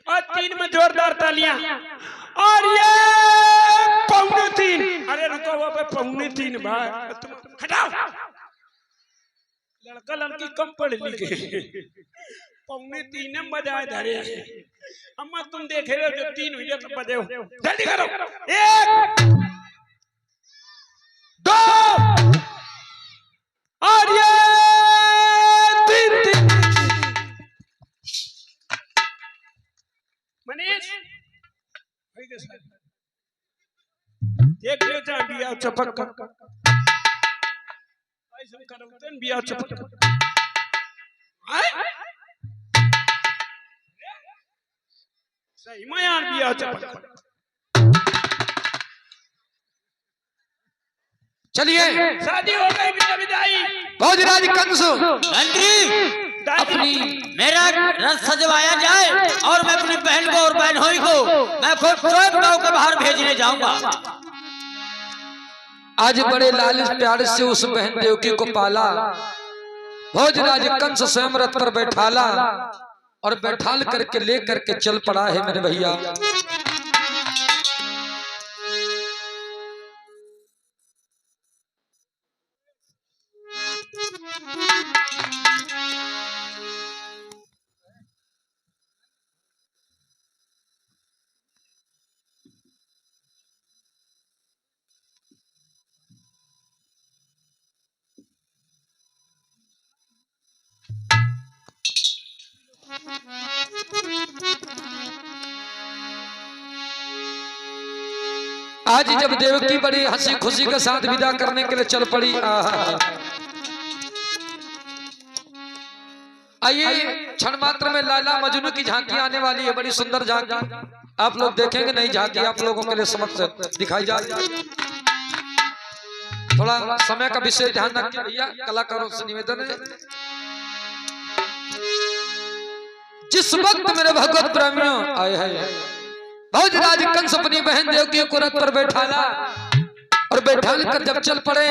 और 3 में जोरदार तालियां और ये 2.25 अरे रुको वो पे 2.25 भाई तुम हटाओ लड़का लड़की कम पढ़ लिखे 2.25 बजाए धरे अम्मा तुम देखे रहे जो 3 हुई तो बजे हो जल्दी करो 1 2 और ये 3 मनीष देख लो जहाँ बिया चपक ऐसा करो तन बिया चपक सही में यार बिया चपक चलिए शादी हो गई विदाई भोजराज कंस अपनी मेरा रथ सजवाया जाए और मैं अपनी बहन को और बहनोई को मैं खुद स्वयं गांव के बाहर भेजने जाऊंगा। आज बड़े लालिश प्यार से उस बहन देवकी को पाला भोजराज कंस स्वयं रथ पर बैठाला और बैठाल करके ले करके चल पड़ा है मेरे भैया। आज जब देवकी बड़ी हंसी खुशी के साथ विदा करने के लिए चल पड़ी आइए क्षण मात्र में लाला मजनू की झांकी आने वाली है, बड़ी सुंदर झांकी आप लोग देखेंगे। नहीं झांकी आप लोगों के लिए समक्ष दिखाई जाए, थोड़ा समय का विशेष ध्यान रखिए भैया। कलाकारों से निवेदन है जिस वक्त मेरे भगवत प्रेमियों आए हैं भोजराज कंस अपनी बहन देवकी को रथ पर बैठाला और बैठाल कर जब चल पड़े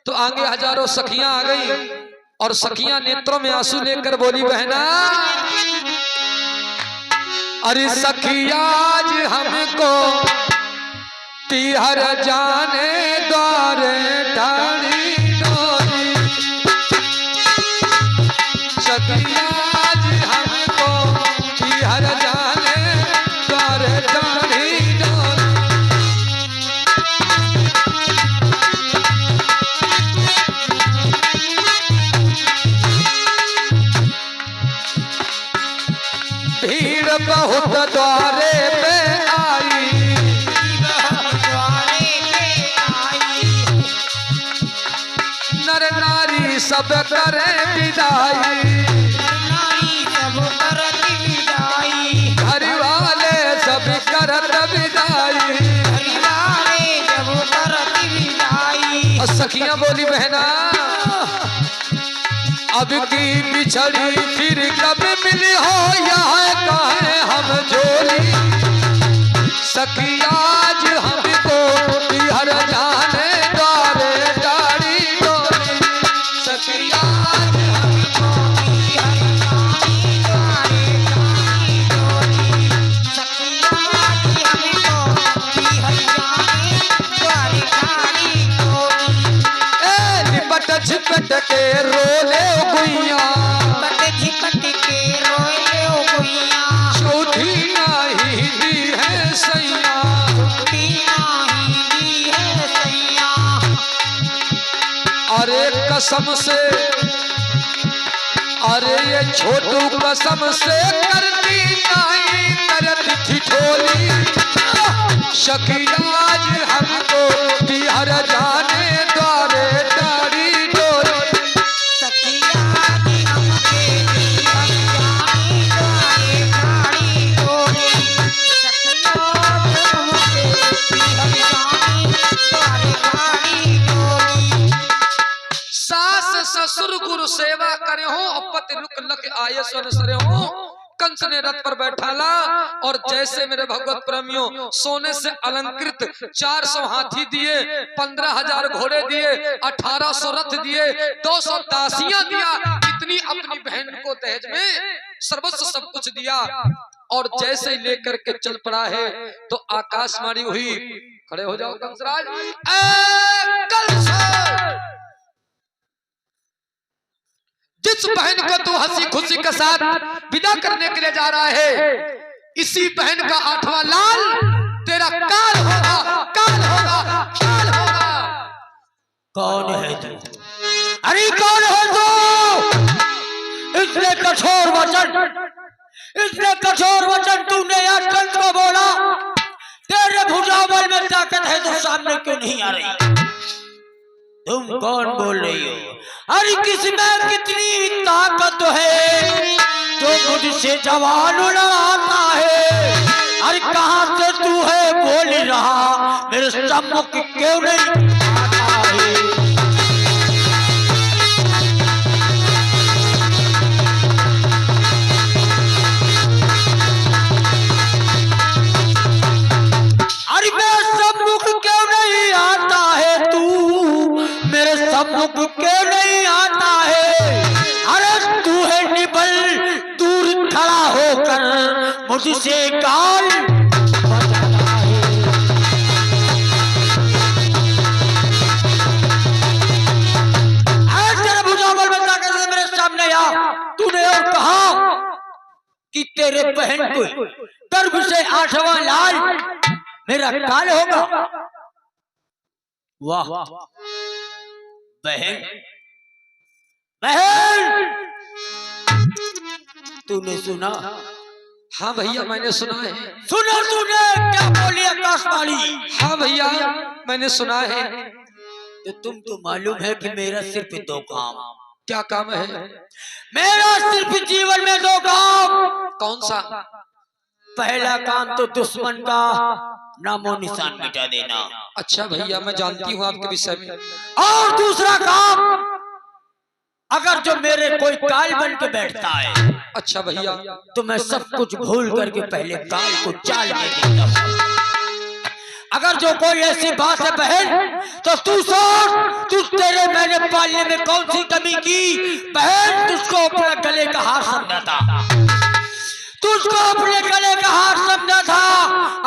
तो आगे हजारों सखियां आ गई और सखियां नेत्रों में आंसू लेकर बोली बहना अरे सखिया आज हमको पीहर जाने द्वारे ढाड़ी डोरी सखिया आज हमको पीहर जाने द्वारे ढाड़ी डोरी। भीड़ बहुत द्वारे पे आई नर नारी सब करे विदाई घर वाले सब करत विदाई और सखियां बोली बहना अब की बिछड़ी फिर कब मिली हो यहाँ कहे हम जोली सखी आज हमको हर जाने द्वारे डाड़ी डोली सखी आज हमको लिपट झिपट के रोले गुइया चौथी नाही दी है सैया अरे कसम से अरे ये छोटू कसम से करती नहीं करती ठिठोली सखी आज हमको बिहार जाने द्वारे डाड़ी डोली सास ससुर गुरु सेवा करे हो अपत रुक लक आये सुन सरे हो कंस ने रथ पर बैठाला और जैसे मेरे भगवत प्रेमियों सोने से अलंकृत 400 हाथी दिए 15,000 घोड़े दिए 1800 रथ दिए 200 दासियां दिया इतनी अपनी बहन को दहेज में सर्वस्व सब कुछ दिया और जैसे ही लेकर के चल पड़ा है तो आकाशवाणी हुई खड़े हो जाओ कंसराज कंस जिस बहन को तू हंसी खुशी के साथ विदा करने के लिए जा रहा है इसी बहन का 8वां लाल तेरा काल होगा काल होगा काल होगा। कौन है तू? अरे कौन है तू? इसने कठोर वचन तूने आज कंस को बोला तेरे भुजाबल में ताकत है तो सामने क्यों नहीं आ रही? तुम कौन बोल रही हो? अरे किसमें कितनी ताकत है जो मुझसे जवान उड़ाता है? अरे कहां से तू है बोल रहा मेरे सम्मुख क्यों नहीं आता है? अरे मेरे सम्मुख क्यों नहीं आता है तू? मेरे सम्मुख क्यों नहीं आता है? अरे तू है निबल दूर खड़ा होकर मुझसे गाल बजाता है। आज तेरे भुजाबल में ताकत से मेरे सामने आ। तूने और कहा कि तेरे बहन को गर्भ से 8वां लाल मेरा काल होगा। वाह बहन बहन तूने सुना? हाँ भैया मैंने सुना है। सुना तूने क्या बोली आकाशवाणी? हाँ भैया मैंने सुना है। तो तुम तो मालूम है कि मेरा सिर्फ 2 काम। क्या काम है? मेरा सिर्फ जीवन में 2 काम। कौन सा? पहला काम तो दुश्मन का नामो निशान मिटा देना। अच्छा भैया मैं जानती हूँ आपके विषय में। और दूसरा काम अगर जो मेरे कोई काल बन के बैठता है अच्छा भैया तो मैं सब कुछ भूल करके पहले काल को चाल दे देता हूँ। अगर जो कोई ऐसी बात है बहन तो तू सोच तुझ तेरे मैंने पालने में कौन सी कमी की? बहन तुझको अपना गले का हार समझा था, तुझको अपने गले का हार समझा था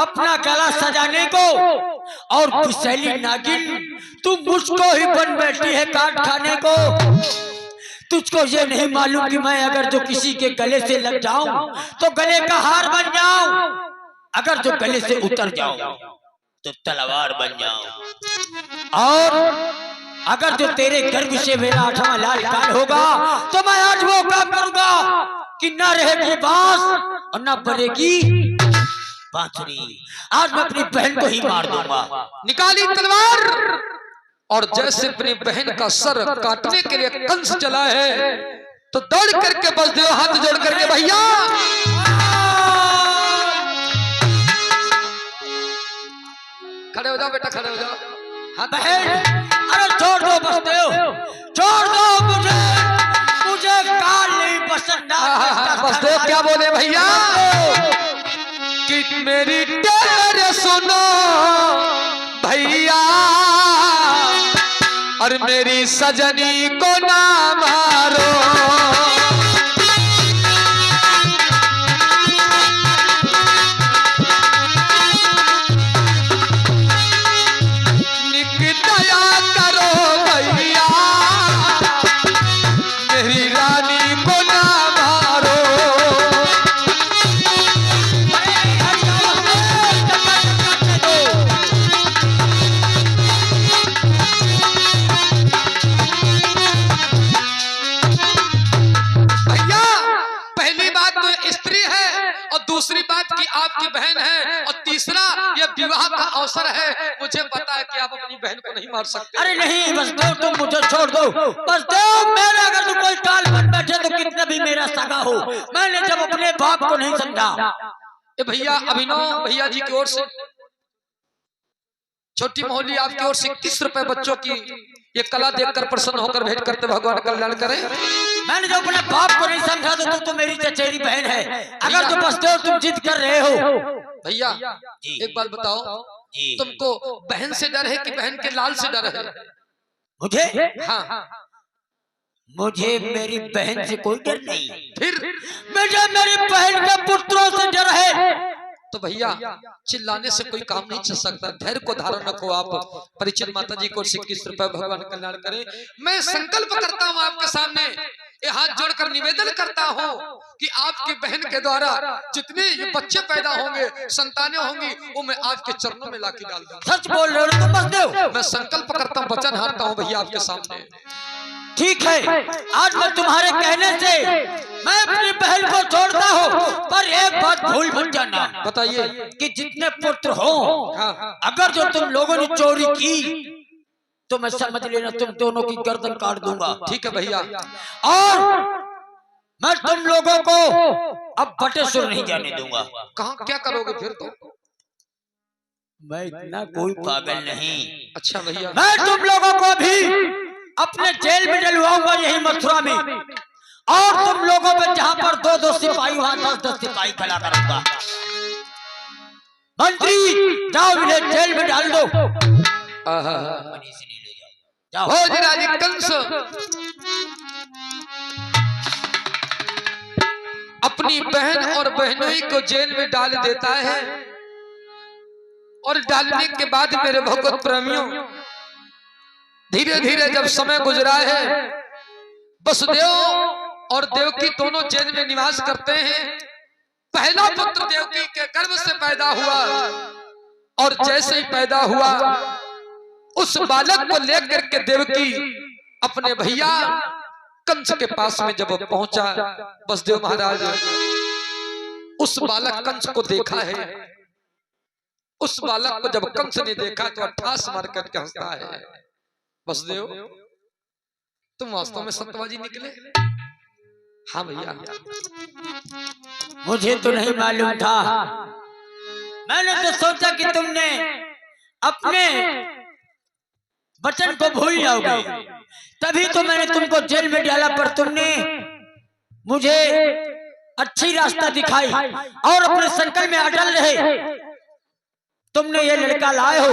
अपना गला सजाने को। और पिसैली नागिन तू मुझको ही बन बैठी है काट खाने को। तुझको ये नहीं मालूम कि मैं अगर जो किसी के गले से लग जाऊं तो गले का हार बन जाऊं, अगर जो गले से उतर जाऊं तो तलवार बन जाऊं। और अगर जो तेरे गर्भ से मेरा 8वां लाल काल होगा तो मैं आज वो काम करूंगा कि ना रहेगी बांस और ना बजेगी बांसुरी। आज मैं अपनी बहन को ही मार दूंगा। निकाली तलवार और जैसे अपनी बहन का सर काटने के लिए कंस चला है तो दौड़ करके बस दो हाथ जोड़ करके भैया खड़े हो जाओ बेटा खड़े हो जाओ। हाँ बहन अरे छोड़ दो बस दो, छोड़ दो मुझे, मुझे क्या बोले भैया कि मेरी टेर सुनो भैया और मेरी सजनी को ना मारो। दूसरी बात कि आपकी बहन है और तीसरा ये विवाह का अवसर है। मुझे पता है कि आप अपनी बहन को नहीं मार सकते। अरे नहीं बस दो, तुम मुझे छोड़ दो बस दो। मेरा अगर तुम कोई टाल बन बैठे तो कितना भी मेरा सगा हो, मैंने जब अपने बाप को नहीं समझा। ये भैया अभिनव भैया जी की ओर से छोटी मोहल्ली आपकी ओर से 21 रुपए बच्चों की ये कला देखकर प्रसन्न होकर भेंट करते भगवान कल्याण करें। मैंने जो अपने बाप को नहीं समझा तो तुम तो मेरी चचेरी बहन है। अगर तुम बस दो तुम जिद कर रहे हो। भैया एक बात बताओ, तुमको बहन से डर है कि बहन के लाल से डर है? मुझे हाँ मुझे मेरी बहन से कोई डर नहीं, फिर मुझे मेरी बहन के पुत्रों से डर है। तो भैया चिल्लाने से कोई काम नहीं चल सकता, धैर्य को धारण रखो। आप परिचित माता जी को 21 रुपए भगवान कल्याण करें। मैं संकल्प करता हूँ आपके सामने ये हाथ जोड़कर निवेदन करता हूँ कि आपकी बहन के द्वारा जितने ये बच्चे पैदा होंगे, संतानें होंगी, वो मैं आपके चरणों में लाके डाल दूंगा। सच बोल रहे हो तुम बस दो। मैं संकल्प करता हूँ, वचन हारता हूँ भैया आपके सामने। ठीक है, आज मैं तुम्हारे कहने से मैं अपनी बहन को छोड़ता हूँ, पर एक बात भूल मत जाना। बताइए कि जितने पुत्र हो, अगर जो तुम लोगों ने चोरी की तो मैं समझ लेना तुम दोनों की गर्दन काट दूंगा। ठीक है भैया। और मैं तुम लोगों को अब बटेश्वर नहीं जाने दूंगा। कहाँ क्या करोगे फिर? तो मैं इतना कोई पागल नहीं। अच्छा भैया, मैं तुम लोगों को भी अपने जेल में डलवाऊंगा यही मथुरा में, और तुम लोगों पे जहां पर 2-2 सिपाही वहां 10-10 सिपाही खड़ा करूंगा। मंत्री जाओ इन्हें जेल में डाल दो। जाओ। भोजराज कंस अपनी बहन और बहनोई को जेल में डाल देता है, और डालने के बाद मेरे भगवत प्रेमियों धीरे धीरे जब समय गुजरा है, वसुदेव और देवकी दोनों जेल में निवास करते हैं। पहला पुत्र देवकी के गर्भ से पैदा हुआ, और जैसे ही पैदा हुआ उस बालक को लेकर के देवकी अपने भैया कंस के पास में जब पहुंचा, वसुदेव महाराज उस बालक कंस को देखा है। उस बालक को जब कंस ने देखा तो अट्ठास मार करके हंसता है। वसुदेव तुम वास्तव में सत्यवादी निकले? हाँ भैया। मुझे तो नहीं मालूम था, मैंने तो सोचा कि तुमने अपने वचन को भूल जाओगे, तभी तो मैंने तुमको जेल में डाला। पर तुमने मुझे अच्छी रास्ता दिखाई और अपने संकल्प में अटल रहे। तुमने ये लड़का लाए हो,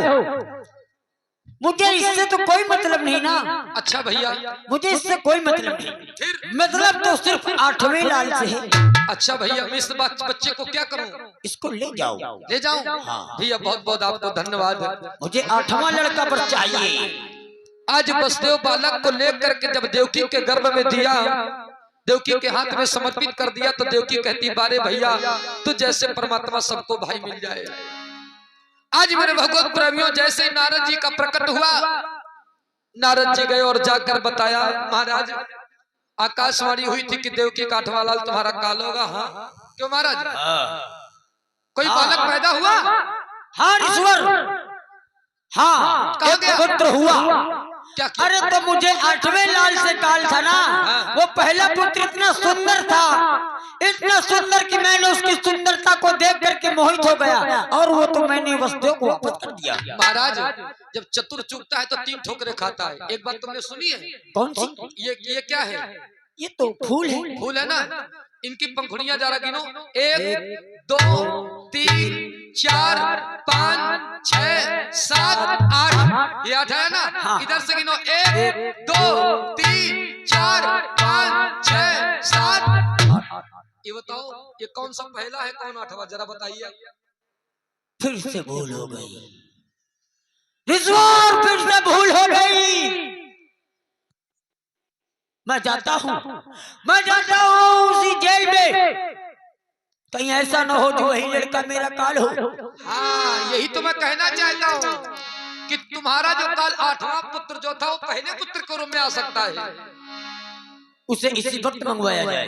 मुझे इससे तो कोई मतलब नहीं ना। अच्छा भैया, मुझे इससे कोई मतलब नहीं, मतलब तो सिर्फ 8वें लाल से है। अच्छा भैया, मैं इस बच्चे को क्या करूं? इसको ले जाओ। ले जाऊं? हाँ। भैया बहुत बहुत आपको धन्यवाद। मुझे 8वां लड़का पर चाहिए। आज वसुदेव बालक को लेकर के जब देवकी के गर्भ में दिया, देवकी के हाथ में समर्पित कर दिया, तो देवकी कहती बारे भैया तू जैसे परमात्मा सबको भाई मिल जाए। आज मेरे भगवत प्रेमियों, जैसे नारद जी का प्रकट हुआ, नारद जी गए और जाकर बताया महाराज आकाशवाणी हुई थी कि देवकी का 8वां लाल तुम्हारा काल होगा। हाँ क्यों महाराज? कोई बालक पैदा हुआ? हाँ ईश्वर, हाँ एक पुत्र हुआ। क्या किया? अरे तो मुझे 8वें लाल से काल था ना। वो पहला पुत्र इतना सुंदर था, इतना सुंदर कि मैंने उसकी सुंदरता को देख करके मोहित हो गया, और वो तो मैंने वसुदेव को वापस कर दिया। महाराज जब चतुर चूकता है तो 3 ठोकरे खाता है। एक बात तुमने सुनी है? कौन सी? ये क्या है? ये तो फूल है। फूल है ना? इनकी पंखुड़ियां जरा गिनो। 1 2 3 4 5 6 7 8। ये 8 है ना? हाँ। इधर से गिनो। 1 2 3 4 5 6 7 8। ये बताओ ये कौन सा पहला है कौन आठवां, जरा बताइए। फिर से भूल हो गई रिजवान, फिर से भूल हो गई। मैं जाता हूँ उसी जेल में, कहीं ऐसा न हो जो वही लड़का मेरा काल हो। हाँ यही तो मैं कहना चाहता हूँ कि तुम्हारा जो काल 8वां पुत्र जो था वो पहले पुत्र के रूप में आ सकता है। उसे इसी वक्त मंगवाया जाए।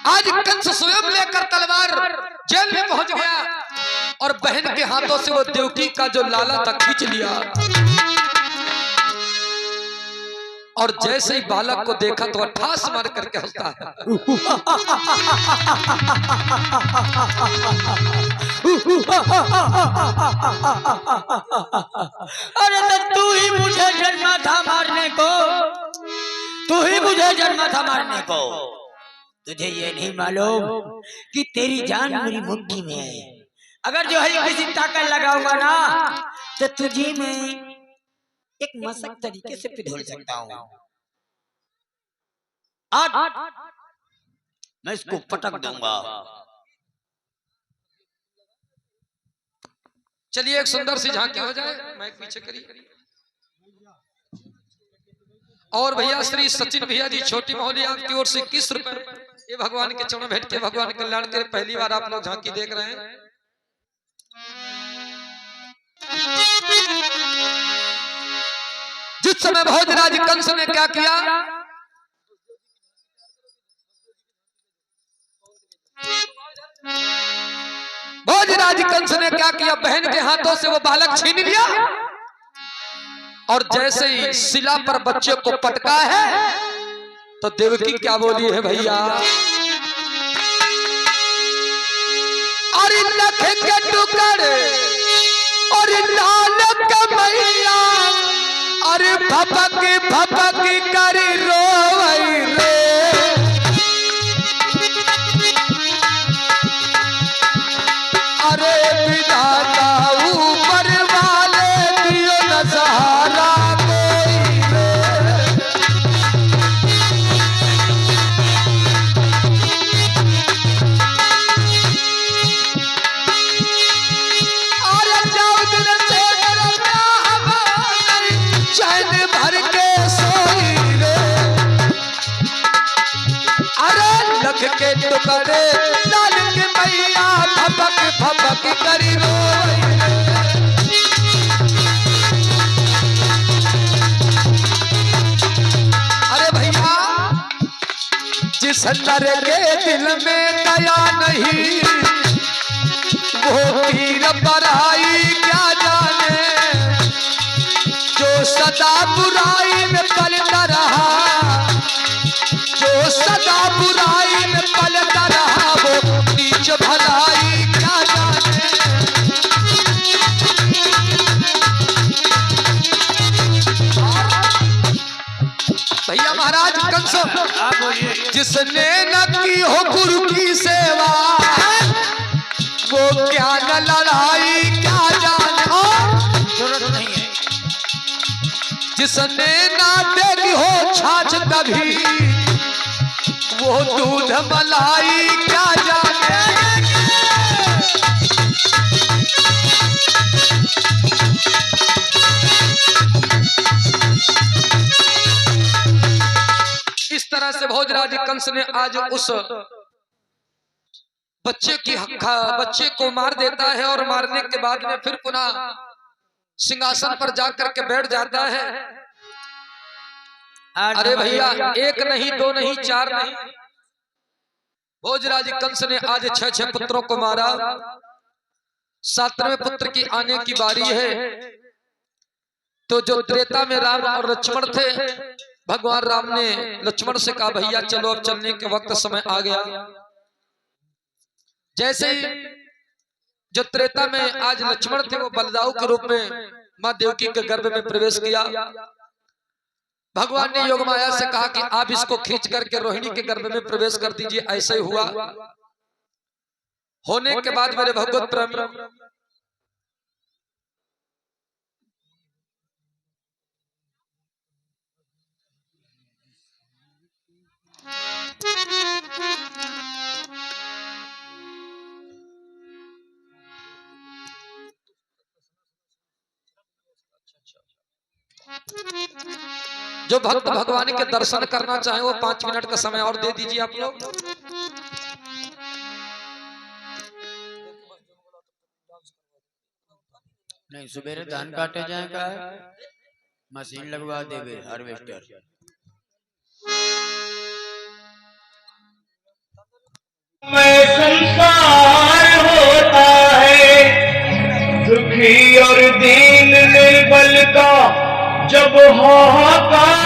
आज कंस स्वयं लेकर तलवार जेल में पहुंच गया और बहन के हाथों से वो देवकी का जो लाला था खींच लिया। और जैसे ही बालक को देखा तो ठास मार करके हंसता है। अरे तो तू ही मुझे जन्मा था मारने को, तू ही मुझे जन्मा था मारने को। तुझे ये नहीं मालूम कि तेरी जान मेरी मुट्ठी में है। अगर जो है किसी ताकत लगाऊंगा ना तो तुझे मैं एक मशक तरीके से पिघल सकता हूँ। आज मैं इसको पटक दूंगा। चलिए एक सुंदर सी झांकी हो जाए, मैं पीछे करिए। और भैया श्री सचिन भैया जी छोटी महोली आपकी ओर से 21 रुपए ये भगवान के चरणों भेंट के भगवान कल्याण के पहली बार आप लोग झांकी देख रहे हैं। जिस समय भोजराज कंस ने क्या किया, भोजराज कंस ने क्या किया, बहन के हाथों से वो बालक छीन लिया और जैसे ही शिला पर बच्चे को पटका है तो देवकी क्या बोली है भैया, अरे लख के टुकड़े और नानक मैया, अरे भपक भपक कर रोई रे, अरे विधाता ऊपर वाले दियो न सहारा कोई रे। अरे जाओ दिन से चैन भर के सोई रे, अरे लख के टुकड़े लाल के मैया भपक भपक करी रोई रे। अरे भैया जिस नर के दिल में दया नहीं वो पीर बराई क्या जाने, जो सदा बुराई में पलता रहा, जो सदा बुराई में पलता रहा वो नीच भलाई क्या जाने। भैया महाराज कंस जिसने न की हो गुरु की सेवा वो क्या न लड़ाई क्या जाने, जरूरत नहीं है। जिसने ना देखी हो छाछ कभी वो दूध मलाई क्या जाने। इस तरह से भोजराज कंस ने आज उस बच्चे को मार देता है और मारने के बाद में फिर पुनः सिंहासन पर जाकर के बैठ जाता है। अरे भैया एक नहीं दो नहीं चार नहीं, भोजराज कंस ने आज 6 पुत्रों को मारा। 7वें पुत्र की आने की बारी है तो जो त्रेता में राम और लक्ष्मण थे, भगवान राम ने लक्ष्मण से कहा भैया चलो अब चलने के वक्त समय आ गया। जैसे ही जो त्रेता में आज लक्ष्मण थे वो बलदाऊ के रूप में मां देवकी के गर्भ में प्रवेश किया। भगवान ने योग माया से कहा कि आप इसको खींच करके रोहिणी के गर्भ में प्रवेश कर दीजिए। ऐसे ही हुआ। होने के बाद मेरे भगवत प्रेमी जो भक्त भगवान के दर्शन करना चाहे वो 5 मिनट का समय और दे दीजिए आप लोग। नहीं सुबेरे धान काटे जाएगा, मशीन लगवा देवे हार्वेस्टर। में संसार होता है, दुखी और दीन निर्बल का जब हाहाकार